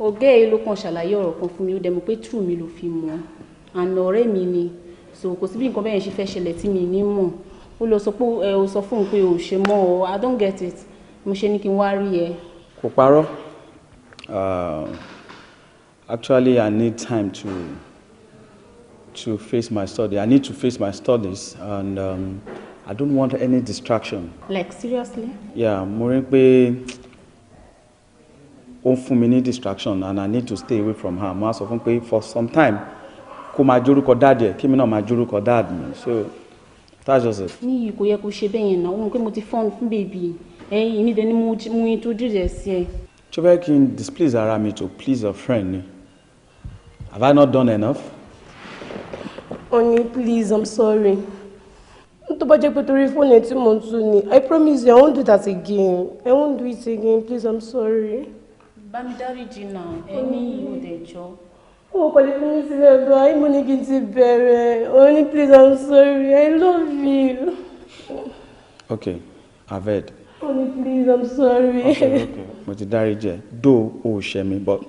Ọ̀gá ẹ̀ ló kàn ṣàlàyé ọ̀rọ̀ kan fún mi, ó dẹ̀ mọ̀ pé true mi ló fi mọ̀. Àna ọ̀rẹ́ mi ni. So kò sí bí nǹkan bẹ́ẹ̀ ṣe fẹ́ ṣẹlẹ̀ tí mi ní mọ̀. Ó lọ sọ pé ó sọ fún un pé ò ṣe mọ́ ọ. I don't get it. Mo ṣe ní kí n wá rí ẹ. Kò parọ́. Actually, I need time to face my study. I need to face my studies, and I don't want any distraction. Like seriously? Yeah, mo rí pé ó ń fún mi ní distraction, and I need to stay away from her. Mo á sọ fún pé for some time kó máa jórúkọ dad ẹ̀ kí mi náà máa jórúkọ dad mi. So that's just it. Ní kò yẹ kó ṣe bẹ́ẹ̀ yẹn náà, ó mọ̀ pé mo ti fọ́n fún bèbí. Ẹ̀yin mi dẹ̀ ni mo introduce ẹ̀ sí ẹ. Ṣé fẹ́ kí n displease ara mi to please a friend ni? Have I not done enough? Honey, please, I'm sorry. tó bá jẹ́ pé torí fóònù ẹ̀ tí mo ń tún ni, I promise you I won't do that again. I won't do it again, please, I'm sorry. Bá mi dáríjì náà, ẹni yóò dẹjọ́. Oh, kò lè fi mí sílẹ̀ bá, ìmọ̀ ní kí n ti bẹ̀rẹ̀. Only please, I'm sorry, I love you. Okay, I've heard. Only please, I'm sorry. Okay. Mo ti dáríjì ẹ́. Though o ṣẹ̀ mi, but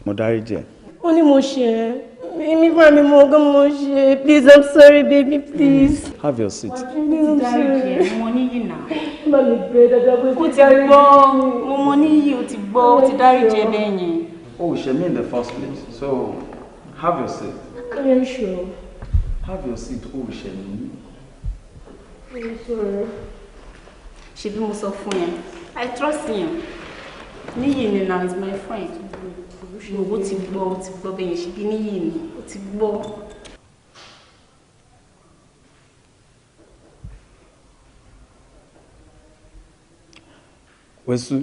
mo dáríjì ẹ́. Only mo ṣe. Èmi fúnra mi mo gan mo ṣe. Please, I'm sorry, baby, please. Have your seat. Mo ti dáríjì ẹ́, mo níyì náà. Má mi gbé dáadáa pé Ó ti gbọ́, mo níyì, ó ti gbọ́, ó ti dáríjì ẹ́ bẹ́ẹ̀ yẹn. Oh, ṣẹ̀ mi in the first place. So, have your seat. Are you sure? Have your seat. Oh, ṣẹ̀ mi. I'm sorry. Ṣebí mo sọ fún yẹn. I trust him. Níyì ni now is my friend. Ó ti gbọ́ bẹ́ẹ̀ yẹn. Ṣebí níyì ni, ó ti gbọ́. Wẹ́sù,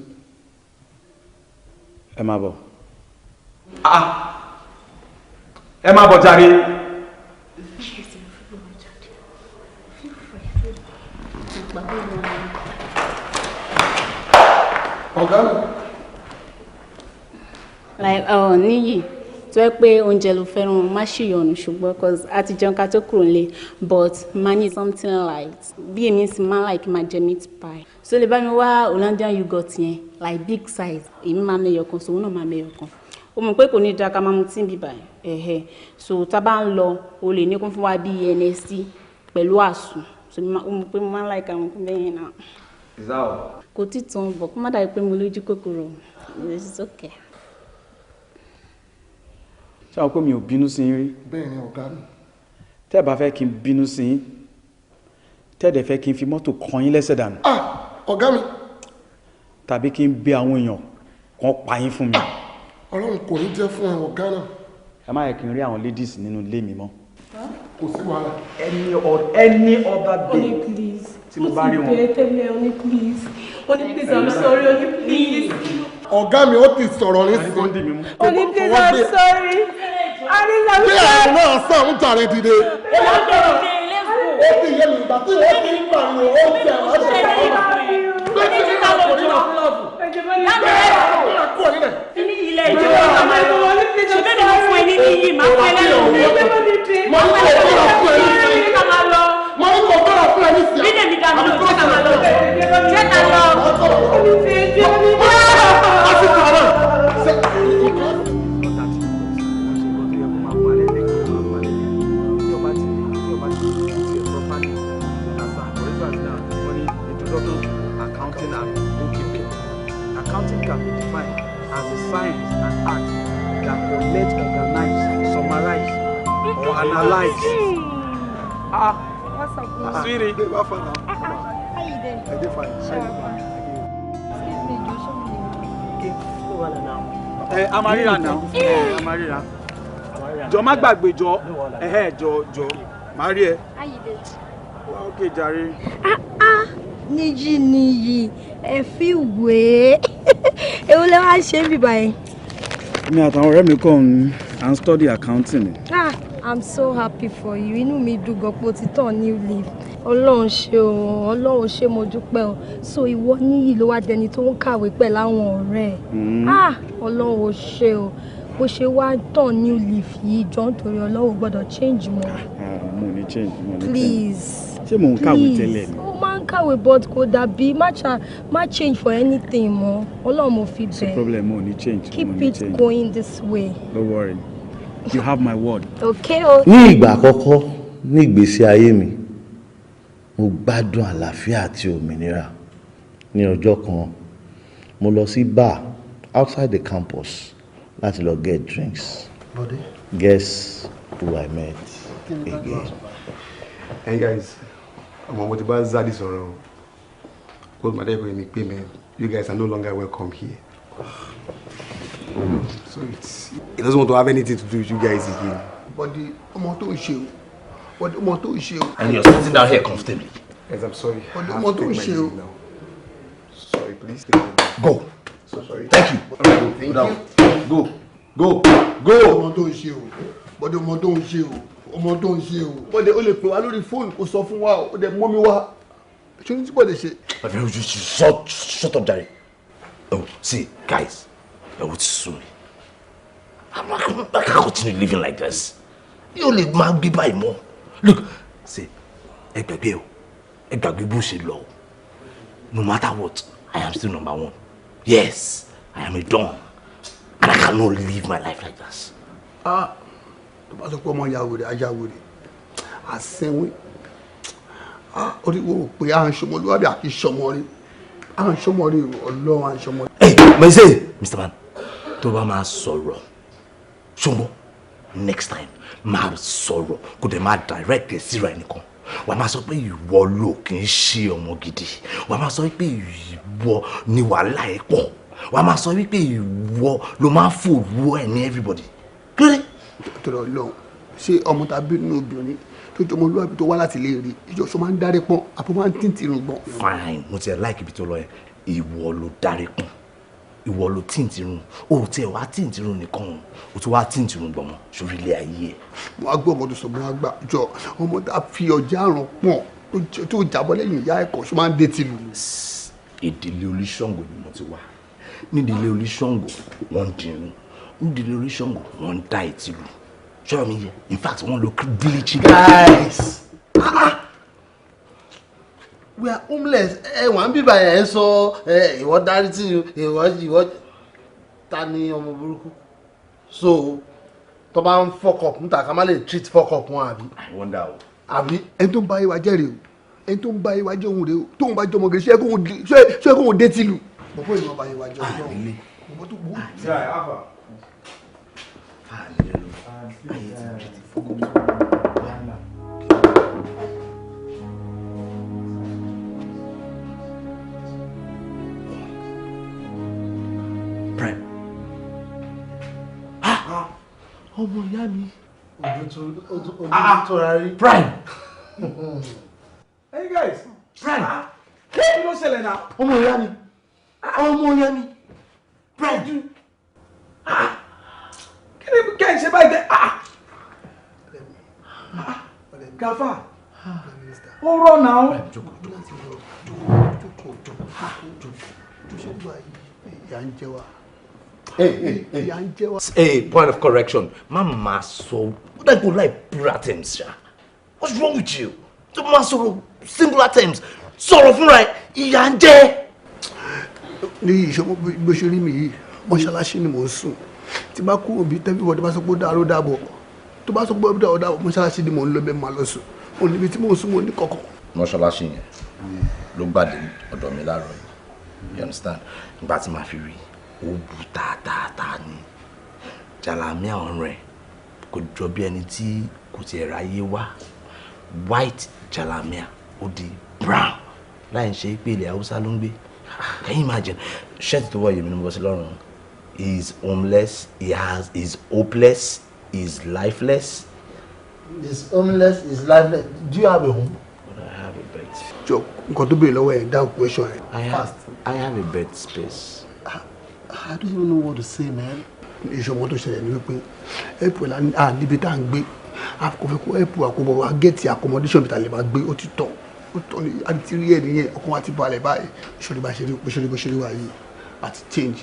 ẹ máa bọ̀. Ẹ máa bọ̀ jàre. Ọ̀gá. Like níyì tó yẹ pé oúnjẹ ló fẹ́ràn má ṣìyọnu ṣùgbọ́n cause a ti jẹun ká tó kúrò nílé but máa ní something light bí èmi sì máa like máa jẹ meat pie so lè bá mi wá Hollandian yogurt yẹn like big size èmi máa mẹ́yọ̀ kan so òun náà máa mẹ́yọ̀ kan o mọ̀ pé kò ní dáa ká máa mu tí ń bíbà so tá a bá ń lọ o lè ní kó fún wa bí NSC pẹ̀lú àsùn so o mọ̀ pé mo máa like àwọn kún bẹ́ẹ̀ yẹn náà. Is that all? Kò tí tán bọ̀ kó má dàbí pé mo lójú kòkòrò it's okay. Ṣé àwọn pé mi ò bínú sí yín rí? Bẹ́ẹ̀ ni ọ̀gá mi. Tẹ́ ẹ bá fẹ́ kí n bínú sí yín, tẹ́ ẹ dẹ̀ fẹ́ kí n fi mọ́tò kan yín lẹ́sẹ̀ dànù. Ọ̀gá mi. Tàbí kí n bẹ àwọn èèyàn kan pa yín fún mi. Ọlọ́run kò ní jẹ́ fún ẹ ọ̀gá náà. Ẹ má yẹ kí n rí àwọn ladies nínú ilé mi mọ́. Kò sí wàhálà. Any other day tí mo bá rí wọn. Only please, I'm sorry, only please. Ọ̀gá mi ó ti sọ̀rọ̀ ní sí. Only please, I'm sorry. Bí àwọn náà sàn ń jàre dìde. Ó ti yé mi ìgbà tí wọ́n ti ń pariwo ó ń tẹ̀ wọ́n ṣe fún wa. Bẹ́ẹ̀ni ní ká lọ ní lọ́ọ̀bù. Bẹ́ẹ̀ni kúrò nílẹ̀. Ní ilé ìjọba ọmọ ẹ̀rọ ṣe bẹ́ẹ̀ ni mo fún ẹ ní níyì máa fún ẹ lẹ́nu. Mo ní kò gbọ́dọ̀ fún ẹ ní sí. Mo ní kò gbọ́dọ̀ fún ẹ ní sí. Bí dèmi dàmú lọ, ṣé ká máa lọ? Ṣé ká lọ? Accounting and bookkeeping. Accounting can be defined as a science and art that collects, organize, summarize, or analyze. What's up, Sweetie. How you doing? I did fine. Excuse me, Joe, show me the money. Amarira now. Amarira. Jọ má gbàgbé jọ. Jọ. Má rí ẹ. How you doing? Okay, jàre. Níyì, ẹ fi wé. Èwo lẹ wá ṣe bí báyìí? Mi àtàwọn ọ̀rẹ́ mi kàn ń study accounting. I'm so happy for you. Inú mi dùn gan pé o ti tán new leaf. Ọlọ́run ṣe mo dúpẹ́ o. So ìwọ Níyì ló wá dẹni tó ń kàwé pẹ̀lú àwọn ọ̀rẹ́ ẹ̀. Ọlọ́run ò ṣe o. Bó ṣe wá tán new leaf yìí jọ nítorí Ọlọ́run gbọ́dọ̀ change mọ́. Mo ní change. Please. Ṣé mò ń kàwé tẹ́lẹ̀ ni? Ó máa ń kàwé but kò dàbí má change for anything mọ́. Ọlọ́run mo fi bẹ̀. No problem, mo ní change. Keep it going this way. Don't worry. You have my word. Okay. Ní ìgbà àkọ́kọ́ ní ìgbésí ayé mi, mo gbádùn àlàáfíà àti òmìnira. Ní ọjọ́ kan, mo lọ sí bar outside the campus láti lọ get drinks. Guess who I met again? Hey guys, I'm about to buy Zadi Soro. Cause my dad me pay man. You guys are no longer welcome here. So it doesn't want to have anything to do with you guys again. But the motto is you. And you're sitting down here comfortably. Guys, I'm sorry. But the motto is you. Sorry, please. Go. So sorry. Thank you. Thank you. Go. The motto is you. But the motto is you. ọmọ tó ń ṣe o bọ́dẹ̀ ó lè pè wá lórí fóònù kó sọ fún wa ó dẹ̀ mọ́ mi wá ṣé ní tí bọ́dẹ̀ ṣe. Shut up, Jaiye. Oh, see, guys, what's soon? I can't continue living like this. You only man be by more. Look, see, no matter what, I am still number one. Yes, I am a don, and I cannot live my life like this. Tó bá sọ pé ọmọ yàwòrè ajáwòrè àsẹ́wé oríwó pé à ń ṣọmọlúwàbí àti ṣọmọrí à ń ṣọmọrí ọlọ́run à ń ṣọmọrí. Hey, Mr. Man, tó bá máa sọ̀rọ̀ ṣùgbọ́n next time máa sọ̀rọ̀ kò dẹ̀ máa direct ẹ̀ síra ẹnìkan wàá máa sọ pé ìwọ ló kì í ṣe ọmọ gidi wàá máa sọ pé ìwọ ni wàhálà ẹ̀ pọ̀ wàá máa sọ wípé ìwọ ló máa fòrú ẹ̀ ní everybody. Kílódé? Tọrọ Ọlọ́run ṣé ọmọ tàbí nínú obìnrin tó jọ ọmọlúwàbí tó wá láti lè rí ìjọsọ máa ń dárí pọ́n àpò máa ń tìǹtì rùn gbọ́n. Fine, mo ti ẹ̀ láìkí ibi tó lọ yẹn ìwọ ló dárí pọ́n ìwọ ló tìǹtì rùn o ò tiẹ̀ wá tìǹtì rùn nìkan o tún wá tìǹtì rùn gbọ̀mọ̀ sórí ilé ayé ẹ̀. mo wá gbọ́ ọmọ tó sọ mo wá gbà jọ ọmọ tá a fi ọjà àrùn pọ̀n tó jábọ́ lẹ́yìn ìyá ẹ̀kọ́ ṣó máa ń dé tìlù. Ìdílé Olúṣàngó ni mo ti wá nídìílé Olúṣàngó wọ́n ń dirun nídìílé Olúṣàngó wọ́n ń dá ìtìlù ṣọ́ọ́ mi yẹ in fact wọ́n lo village. Guys, we are homeless. Wọ́n bí báyà ẹ sọ ìwọ dárí tí ìwọ ta ni ọmọ burúkú so tó bá ń fuck up níta ká má lè treat fuck up wọn àbí. I wonder o. àbí ẹni tó ń bá ìwà jẹ́ rèé o ẹni tó ń bá ìwà jẹ́ òun rèé o tóun bá jẹ́ ọmọ gẹ̀ẹ́sì ṣé kóun dé tìlù. bọ́pọ̀ ìwà bá ìwà jẹ́ òun náà. Prime. ọmọ ìyá mi. ojú tó ra rí. Prime. Hey guys. Prime. Kí ló ṣẹlẹ̀ náà? ọmọ ìyá mi. ọmọ ìyá mi. Prime. Kí ni kẹ́ ẹ̀ ṣe báyìí dẹ́? Gàfà. Ó rọ̀ náà. Hey, point of correction. Mama, so what I go like plural terms, sha? What's wrong with you? The master singular terms. Sọ̀rọ̀ fúnra ẹ̀, ìyà ń jẹ. Ní ìṣọmọ bó ṣe rí mi yìí, mọ́ṣáláṣí ni mò ń sùn. Tí bá kú òbí tẹ́bí wọ́n bá sọ pé ó dáa ló dáàbọ̀. Tó bá sọ pé ó dáa ó dáàbọ̀, mọ́ṣáláṣí ni mò ń lọ bẹ́ẹ̀ máa lọ sùn. Mo níbi tí mò ń sùn mo ní kọ̀kọ̀. Mọ́ṣáláṣí yẹn ló gbàdé ọ̀dọ̀ mi láàárọ̀ yìí. You understand? Ìgbà tí màá fi rí ó bu tààtààtà ni. Jàlámíà ọ̀rẹ́ kò jọ bí ẹni tí kò tiẹ̀ ráyé wá. White jàlámíà ó di brown láì ṣe pé ilẹ̀ Haúsá ló ń gbé. Can you imagine? Shirt tó wọ̀ yìí mi ni mo bọ́ sí lọ́rùn. He is homeless, he is hopeless, he is lifeless. He's homeless, he's lifeless. Do you have a home? But I have a bed. Jọ nǹkan tó béèrè lọ́wọ́ ẹ̀ dáhùn question ẹ̀. I have a bed space. I don't even know what to say, man. Ìṣọmọ tó ṣẹlẹ̀ ní wípé ẹ̀pù ẹ̀ níbi tá à ń gbé àkọ́fẹ́ kó ẹ̀pù àkọ́bọ̀ wa gẹ́ẹ̀tì accommodation bí ta lè máa gbé ó ti tọ̀ ó tọ́ ni àti rí ẹ̀ nìyẹn ọkàn wa ti balẹ̀ báyìí ìṣòro bá ṣe rí bó ṣe rí wa yìí àti change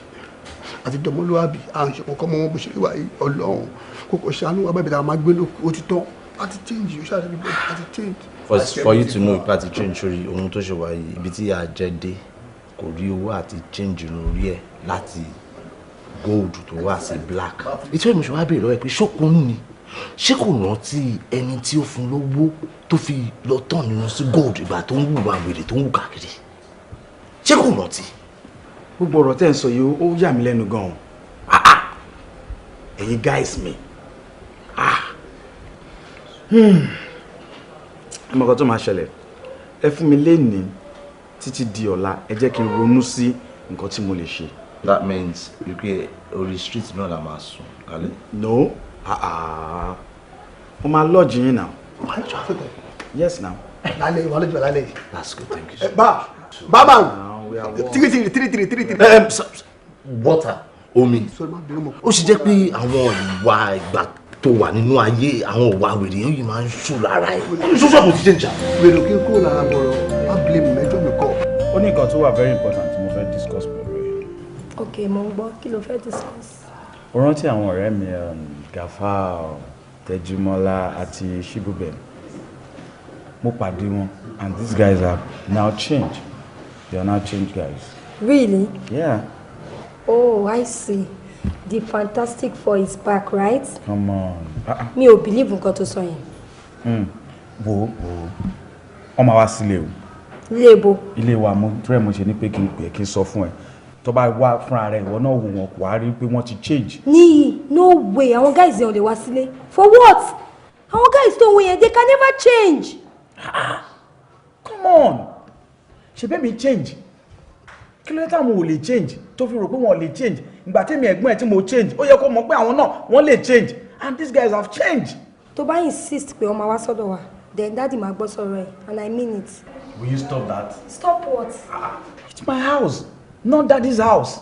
àti dọmọlúwàbí à ń ṣe kọ́kọ́ mọ́ bó ṣe rí wa yìí ọlọ́run kókò ṣàánú wa báyìí bí ta máa gbé lóko ó ti tọ́ àti change ó ṣàlẹ́ níbi àti change. For you to know ipa ti change sórí ohun tó ṣe wá yìí ibi tí a jẹ dé kò rí owó àti change lórí ẹ̀ láti gold tó wá sí black. Ìtọ́ ìmọ̀ ṣe wá bèèrè lọ́wọ́ ẹ̀ pé ṣókun ni ṣé kò rántí ẹni tí ó fún lówó tó fi lọ tán nínú sí gold ìgbà tó ń wùwà wèrè tó ń wù káàkiri ṣé kò rántí. Gbogbo ọ̀rọ̀ tẹ́ ń sọ yìí ó yà mí lẹ́nu gan-an. Ẹ̀yin guys mi. Ọmọ kan tó máa ṣẹlẹ̀ ẹ fún mi lénìí títí di ọ̀la ẹ jẹ́ kí n ronú sí nǹkan tí mo lè ṣe. That means you get orí street náà la máa sùn kálẹ̀. No. Mo máa lodge yín now. Yes now. Lálẹ́ ìwà lójú lálẹ́ yìí. That's good, thank you. Bàbá tiri. Water, omi. Ó sì jẹ́ pé àwọn ìwà ìgbà tó wà nínú ayé àwọn òwà wèrè yìí máa ń ṣù lára ẹ̀. ṣọ́ṣọ́ kò ti change. wèrè kí n kúrò lára bọ̀rọ̀ má blame mẹ́jọ mi kọ́. ó ní nǹkan tó wà very important tí mo fẹ́ discuss pẹ̀lú ẹ. ok mo ń gbọ́ kí ló fẹ́ discuss. ó rántí àwọn ọ̀rẹ́ mi Gafa Tejimola àti Shibube mo pàdé wọn and these guys are now changed. They are now changed guys. Really? Yeah. Oh, I see. The Fantastic Four is back, right? Come on. Mi ò believe nǹkan tó sọ yẹn. Wo ọmọ wa sílé o. Ilé ibo. Ilé wa mo tẹ́ mo ṣe ní pé kí n pè kí n sọ fún ẹ. Tó bá wá fúnra rẹ̀ ìwọ náà wò wọ́n kò wá rí pé wọ́n ti change. Níyì, no way. Àwọn guys yẹn ò lè wá sílé. For what? Àwọn guys tó wọ́n yẹn, they can never change. Come on. Ṣé bẹ́ẹ̀ mi change? Kí ló dé táwọn ò lè change? Tó fi rò pé wọ́n lè change. Ìgbà tí mi ẹ̀gbọ́n ẹ̀ tí mo change, ó yẹ kó mọ̀ pé àwọn náà wọ́n lè change. And these guys have changed. Tó bá insist pé ó máa wá sọ́dọ̀ wa, then daddy máa gbọ́ sọ̀rọ̀ ẹ̀, and I mean it. Will you stop that? Stop what? It's my house, not daddy's house.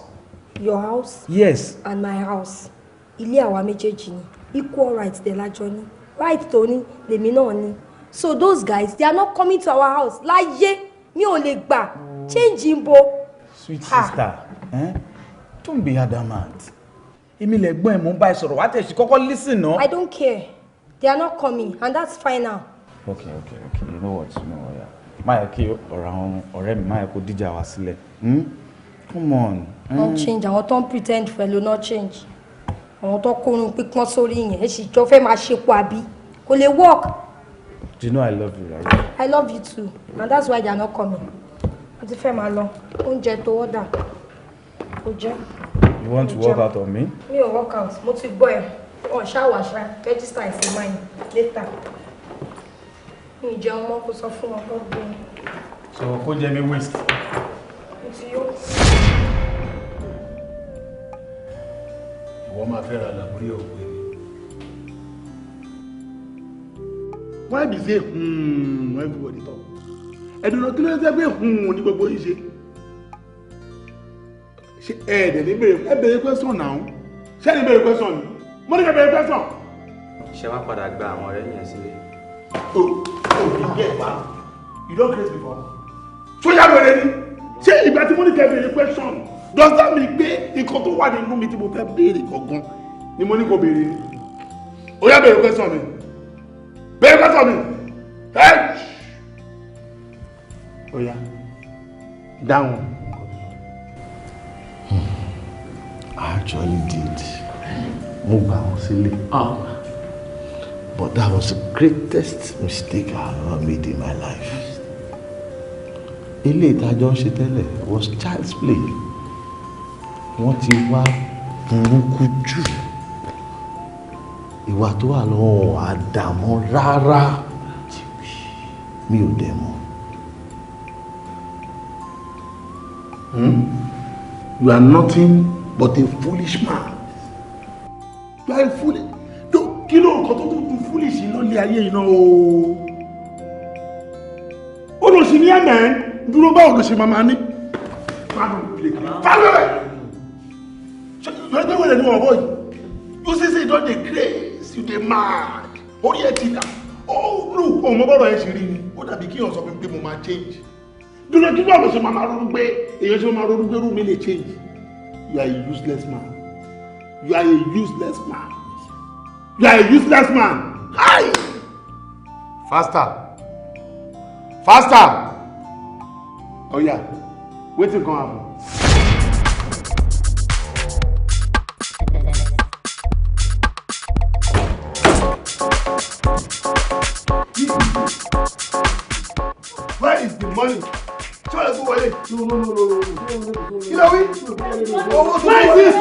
Your house? Yes. And my house. Ilé àwa méjèèjì ni. Equal rights dẹ̀ lájọ ní. Right tó ní, lèmi náà ní. So those guys, they are not coming to our house. Láyé, mi ò lè gbà. Change imbo. Sweet sister, don't be adamant. Èmi lẹ̀gbọ́n ẹ̀ mo ń bá ẹ sọ̀rọ̀ wá tẹ̀ sí kọ́kọ́ listen no. I don't care. They are not coming, and that's fine now. Okay. You know what? Yeah. Máyà kí ọ̀rọ̀ àwọn ọ̀rẹ́ mi máyà kó díjà wá sílẹ̀. Come on. Don't change. Àwọn tó ń pretend fellow not change. Àwọn tó kórun pípọ́n sórí yẹn. Ẹ sì jọ fẹ́ máa ṣe kó àbí. Kò lè work. Do you know I love you, right? I love you too, and that's why they are not coming. Mo ti fẹ́ máa lọ. Oúnjẹ tó order. Ó jẹ́. You want to walk out on me? Mi ò work out. Mo ti gbọ́ ẹ̀. Wọ́n ṣáwàṣá. Register is mine later. Mi ì jẹun mọ́ kó sọ fún wọn kó gbé. So kó jẹ mi waste. Mo ti yó. Ìwọ máa fẹ́ ra làbúrí òwe ni. Why be say everybody talk? Ẹ̀dùn náà kí ló ń sẹ́ pé ní gbogbo yìí ṣe? Ṣé ẹ̀ẹ́dẹ̀ ní bèrè question náà? Ṣé ní bèrè question ni? Mo ní ká bèrè question. Ṣé wá padà gba àwọn ọ̀rẹ́ yẹn sílé? Oh, you get back. You don't create before. So yà wẹ̀rẹ̀ ni. Ṣé ìgbà tí mo ní ká bèrè question? Does that mean pé nǹkan tó wà nínú mi tí mo fẹ́ béèrè gangan ni mo ní kó béèrè ni? Ó yá bèrè question mi. Bèrè question mi. Ẹ́ ó yá dáhùn. I actually did. Mo gbà wọ́n sílé. But that was the greatest mistake I ever made in my life. Ilé ìtajọ́ ń ṣe tẹ́lẹ̀ was child's play. Wọ́n ti wá burúkú jù. Ìwà tó wà lọ́wọ́ àdàmọ́ rárá. Mi ò dẹ̀ mọ̀. You are nothing but a foolish man. You are a foolish. Kí ló nǹkan tó tún foolish iná lé ayé iná o? Ó lọ sí ní ẹ̀mẹ́ dúró báwo ló ṣe máa ní? Fálọ́rẹ̀! Ṣé wẹ́rẹ̀ ni wọ́n bọ̀ yìí? You say you don dey craze, you dey mad. Orí ẹ̀ ti dà. Oh look, ọmọ bọ́rọ̀ ẹ̀ ṣe rí ni. Ó dàbí kí èèyàn sọ pé mo máa change. Dúró kí báwo ló ṣe máa ronú pé èèyàn ṣe máa ronú pé rú mi lè change. You are a useless man. You are a useless man. You are a useless man. Hi! Faster. Faster. Oh yeah. Wetin come happen? Where is the money? Show us who it is. No. You know it? Where is this?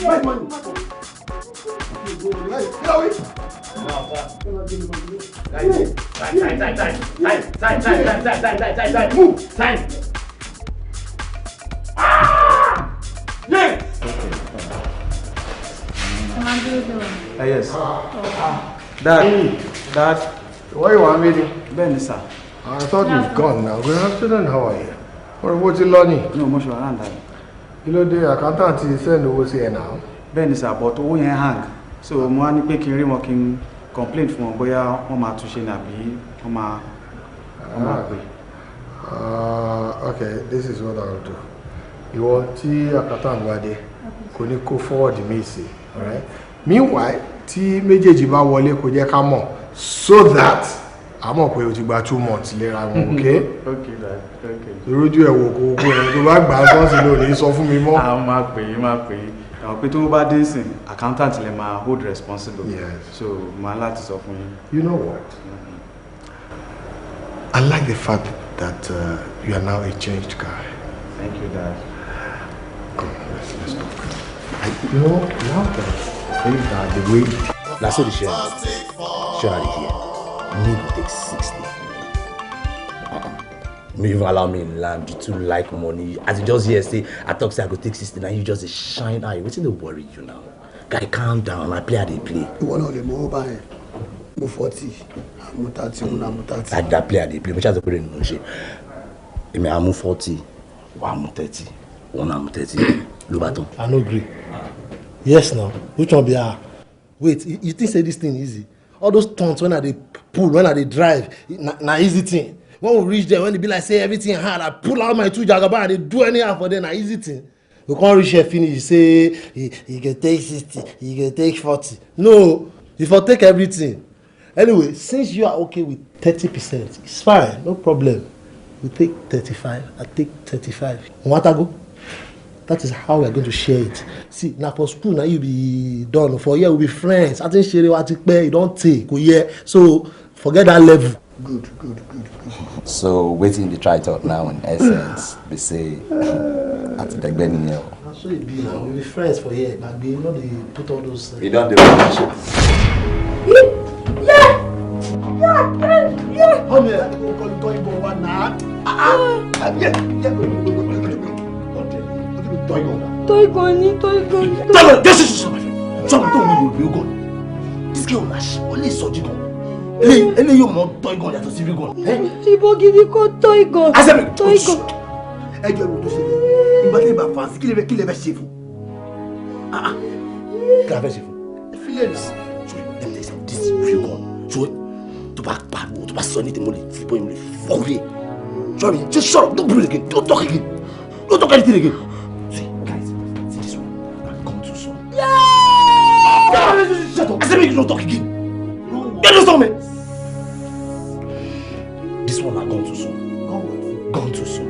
Where is money? You know it? Time. Move. Time. Yeah. Yes. Dad. Why you want me to? Ben, sir. I thought you've gone now. Good afternoon, how are you? What you learning? No, mo ṣe around that. You know the accountant is send owó sí ẹ now. Ben, sir, but owó yẹn hang. so mo wá ní pé kí n rí wọn kí n complain fún wọn bóyá wọ́n máa túnṣe ní àbí wọ́n máa pè. Okay, this is what I'll do. Ìwọ tí àkàtà ń wádé kò ní kó forward mi sí, alright? Meanwhile, tí méjèèjì bá wọlé kò jẹ́ ká mọ̀ so that a mọ̀ pé o ti gba 2 months léra wọn, okay? Okay, Dad. Okay. Ìrójú ẹ̀ wò kó kó ẹ̀ tó bá gbà á tán sí lónìí sọ fún mi mọ́. Àwọn máa pè é. Àwọn pé tó bá dé sìn, accountant lè máa hold responsible. Yes. So, màá láti sọ fún yín. You know what? I like the fact that you are now a changed guy. Thank you, Dad. Come on, let's talk. You know, now that things are the way. That's what the share. Share here. Me will take 60. Me even allow me in land. You too like money. As you just hear say, I talk say I go take 60. Now you just a shine eye. What's in the worry you now? Guy, calm down. I play how they play. You want all the more by mo 40. I'm 30. I'm 30. I that play how they play. Which has to put in no shit. I'm 40. I'm 30. I'm 30. Lubaton. I no agree. Yes, now. Which one be ah? Wait, you think say this thing easy? All those taunts when I dey pull, when I dey drive, na easy thing. When we reach there, when they be like say everything hard, I pull out my 2 jagaba and they do anyhow for them, na easy thing. You can't reach here finish, you say you can take 60, you can take 40. No, you for take everything. Anyway, since you are okay with 30%, it's fine, no problem. We take 35, I take 35. Want to go? That is how we are going to share it. See, now for school, now you be done. For here, we'll be friends. I think share what you pay, you don't take. Yeah. So forget that level. Good. So waiting the try talk now in essence, they say at the beginning. So it be now. We'll be friends for here, but we know they put all those. You don't do that. Yeah. Come here. I'm going to call you one now. Toigon. This is my friend. Someone will go. This girl is only surgical. Ele yo mo Toigon yàtọ̀ sí Vigon. Ibo gidi ko Toigon. Asemi. Toigon. Ẹ jẹ́ mo tó ṣe. Ìgbà tí bá fancy kí lè fẹ́ ṣe fún. Kí la fẹ́ ṣe fún. Feelings. This Vigon. So to back wo to back sọ anything mo lè fi boy mo lè fọwé. Sorry, just shut up. Don't breathe again. Don't talk again. Don't talk anything again. See, guys, see this one. Come too soon. Yeah! Shut up. I said make you don't talk again. You understand me? This one I gone too soon. Gone too soon.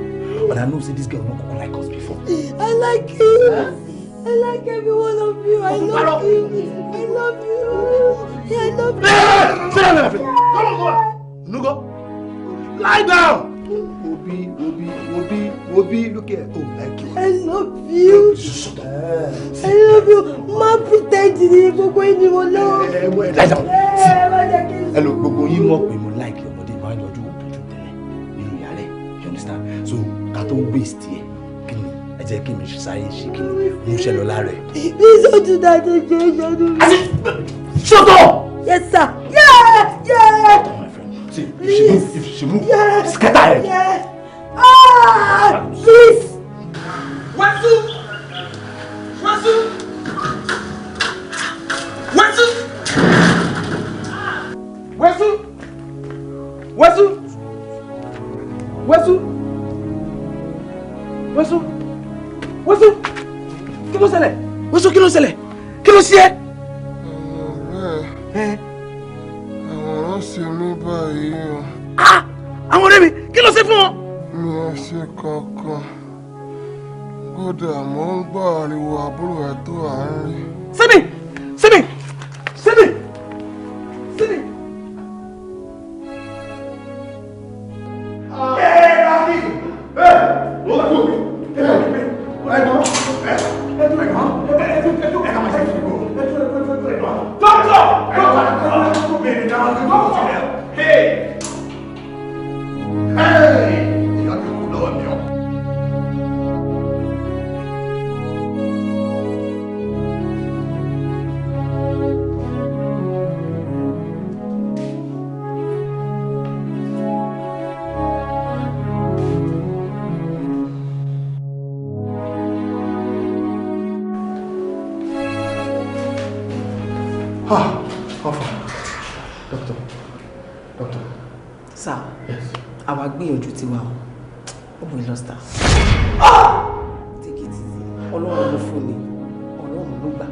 But I know say this girl no go like us before. I like you. I like every one of you. I love you. I love you. Yeah, I love you. Sit down, my friend. Come on. Nugo. Lie down. Obi, look here. Oh, like you. I love you. Shut up. I love you. Ma pretend ni gbogbo yín ni mo love. Lie down. Hello, gbogbo yín mọ̀ pé mo like ọmọdé máa ń yọjú òbíjú tẹ́lẹ̀ nínú yàrá ẹ̀. You understand? So, ká tó waste ẹ̀ kí ni ẹ jẹ́ kí mi sáré ṣe kí ni mo ṣe lọ lára ẹ̀. Please don't do that again. Shut up! Yes, sir. Yeah. See, Please. if she move, Yeah. scatter her. Yeah. Please. Wasu. Kí ló ṣẹlẹ̀? Kí ló ṣe é? Àwọn ṣe mí báyìí o. Àwọn ọ̀rẹ́ mi, kí ló ṣe fún wọn? Mi ò ṣe kankan. Kódà mò ń gbọ́ ariwo àbúrò ẹ̀ tó à ń rí. Sẹ́mi! Doctor. Sir. Yes. Àwa gbìyànjú Tiwa o. Ó bù lọ star. Take it easy. Ọlọ́run ló fún ni. Ọlọ́run ló gbà.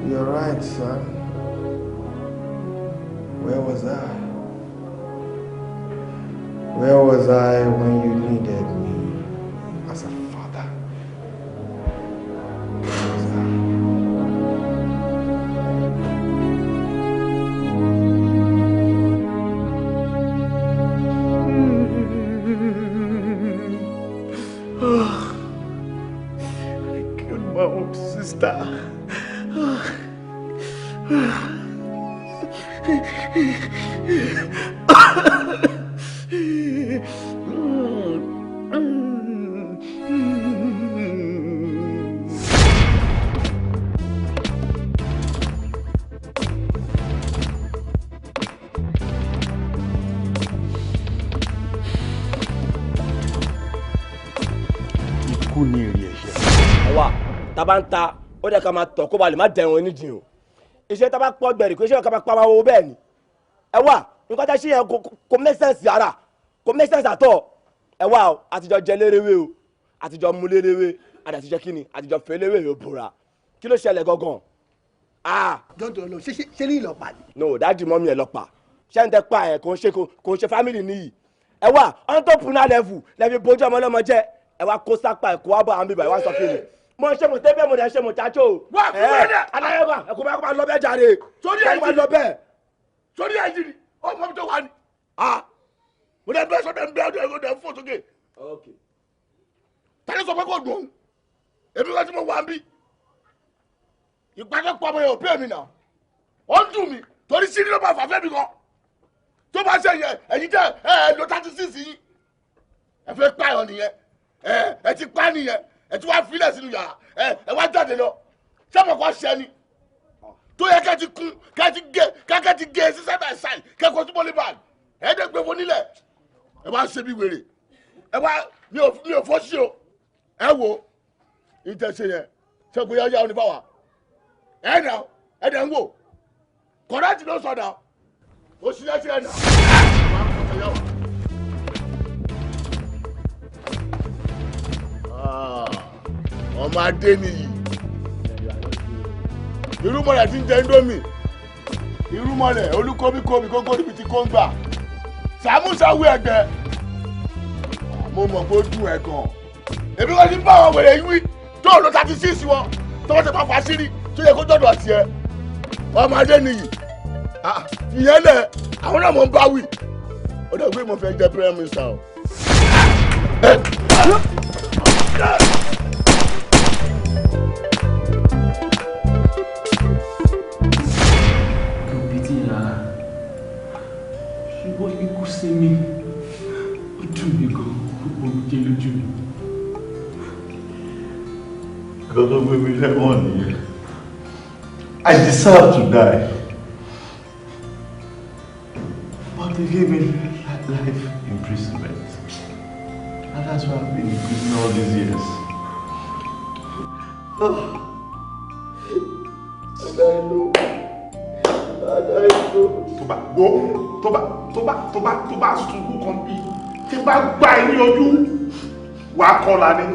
You're right, son. Where was I? Where was I when you needed me as a father? Where was I killed my own sister. Ikú ni èrè ẹ̀ṣẹ̀. Àwa tá bá ń ta ó dẹ̀ ká máa tọ̀ kó ba lè má dẹ̀rùn onídìí o. Iṣẹ́ tá bá pọ̀ gbẹ̀rì kó iṣẹ́ ká máa pa máa wo bẹ́ẹ̀ ni. Ẹ wá nǹkan tá ṣe yẹn kò make sense ara kò make sense àtọ̀. Ẹ wá o àtijọ́ jẹ léréwé o àtijọ́ mu léréwé àtijọ́ kíni àtijọ́ fẹ́ léwé yóò bora. Kí ló ṣẹlẹ̀ gangan? Jọ́jọ́ lọ ṣé ní ìlọ́pàá ni. No dáàdì mọ́mí ẹ̀ lọ́pàá ṣé ń tẹ́ pa ẹ̀ kò ń ṣe family nìyí. Ẹ wá entrepreneur level lẹ́bi bójú ọmọ ọlọ́mọ jẹ́ ẹ wá kó sápá ẹ̀ kó wá bọ̀ àwọn bíbá ẹ wá sọ kí ni. Mo ṣe mo tẹ́bẹ̀ mo dẹ̀ ṣe mo chacho. Wá fún mi dẹ̀. Aláyẹ̀wò ẹ̀kọ́ bá kọ́ lọ bẹ́ẹ̀ jàre. Sórí ẹ̀jì ni ó mọ̀ mi tó wà ní. Mo dẹ̀ bẹ́ẹ̀ sọ́dẹ̀ ń bẹ́ẹ̀ ọdẹ fún òsókè. Tani sọ pé kò dùn ún? Èmi wá tí mo wà ń bí. Ìpàdé pọ̀ ọmọ yẹn ò pé mi nà. Ó ń dùn mí torí sí ní ló bá fà fẹ́ mi kan. Tó bá ṣe yẹ ẹ̀yin jẹ́ lo 36 yìí. Ẹ fẹ́ pààyàn nìyẹn. Ẹ ti pa nìyẹn. Ẹ ti wá filẹ̀ sínú yàrá. Ẹ wá jáde lọ. Sọ́mọ̀ kọ́ ṣẹ́ ni. Tó yẹ kẹ́ ti kún kẹ́ ti gé sí side by side kẹ́kọ̀ọ́ tó bọ́lé báyìí. Ẹ dẹ́ gbé wọn nílẹ̀. Ẹ wá ṣe bí wèrè. Ẹ wá mi ò fọ́ sí o. Ẹ wo ìtẹ̀sẹ̀ yẹn ṣe kò yá ọ ní fáwa. Ẹ dẹ̀ ń wò. Kọ̀dáàtì ló sọ̀dà. Ó ṣílẹ̀ sí ẹ̀ nà. Ọmọ adé nìyí. Irúmọlẹ̀ ti ń jẹ Indomie. Irúmọlẹ̀ olúkóbíkóbi kókó níbi tí kò ń gbà. Sàmúsàwé ẹgbẹ́. Mo mọ̀ pé ó dùn ẹ̀ gan. Èmi wọ́n ti ń bá àwọn wèrè yín wí tó lọ 36 wọn tó wọ́n ti máa fà sírí tó yẹ kó jọ̀dọ̀ tiẹ̀. Ọmọ adé nìyí. Ìyẹn lẹ̀ àwọn náà mọ̀ ń bá wí. Ó dẹ̀ gbé mo fẹ́ jẹ́ prime minister o. Ṣùgbọ́n ikú sí mi, ó dùn mí gan, gbogbo jẹ́ lójú mi. Nǹkan tó gbé mi lẹ́wọ̀n nìyẹn. I deserve to die. But they gave me life imprisonment. And that's why I've been in prison all these years. And I know. tó bá sunkún kan bí tí bá gbá ẹ ní ojú wàá kọlà ni.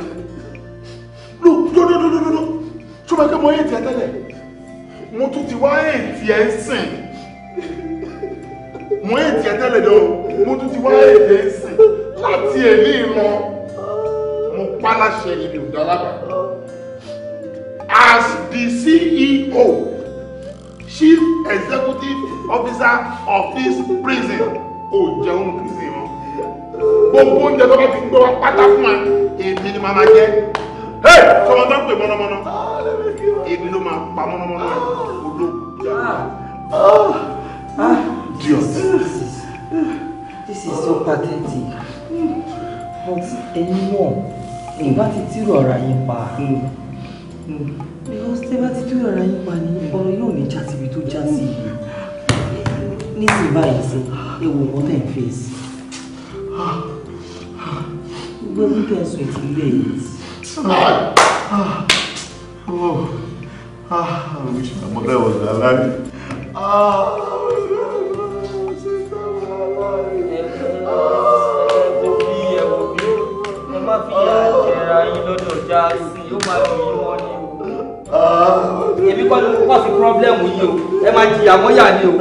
lóòótọ́ tó bá gbé mọ èyí tiẹ̀ tẹ́lẹ̀ mo tún ti wá èyí tiẹ̀ sìn mo èyí tiẹ̀ tẹ́lẹ̀ lọ mo tún ti wá èyí tiẹ̀ sìn láti èmi ìran mo pa láṣẹ ìlú ìdálábà as the CEO, Chief Executive Officer of this prison. Ó jẹun prison wọn. Gbogbo oúnjẹ tó bá ti gbé wá pátá fún ẹ, èmi ni màá máa jẹ. Hey! Sọmọ tó ń pè mọ́nàmọ́ná. Èmi ló máa pa mọ́nàmọ́ná ẹ̀. Odó. Idiot. This is so pathetic. But ẹ̀yin náà, ìbá ti tírò ara yín pa. Because tẹ́ bá ti tírò ara yín pa ni ọ̀rọ̀ yóò ní já síbi tó já sí yìí. Nísìnyí báyìí sí, ewu wọn tẹ̀ ń fèsì. Gbogbo ẹbí kẹsùn ìtìlẹ̀ yìí. I wish my mother was alive. Ẹ má fi àjẹrà yín lọ́dọ̀ já sí, ó máa fi yín wọ́n ní o. Èmi kọ́ ló kọ́ sí pírọ́blẹ́mù yìí o, ẹ máa jìyà mọ́yà ni o.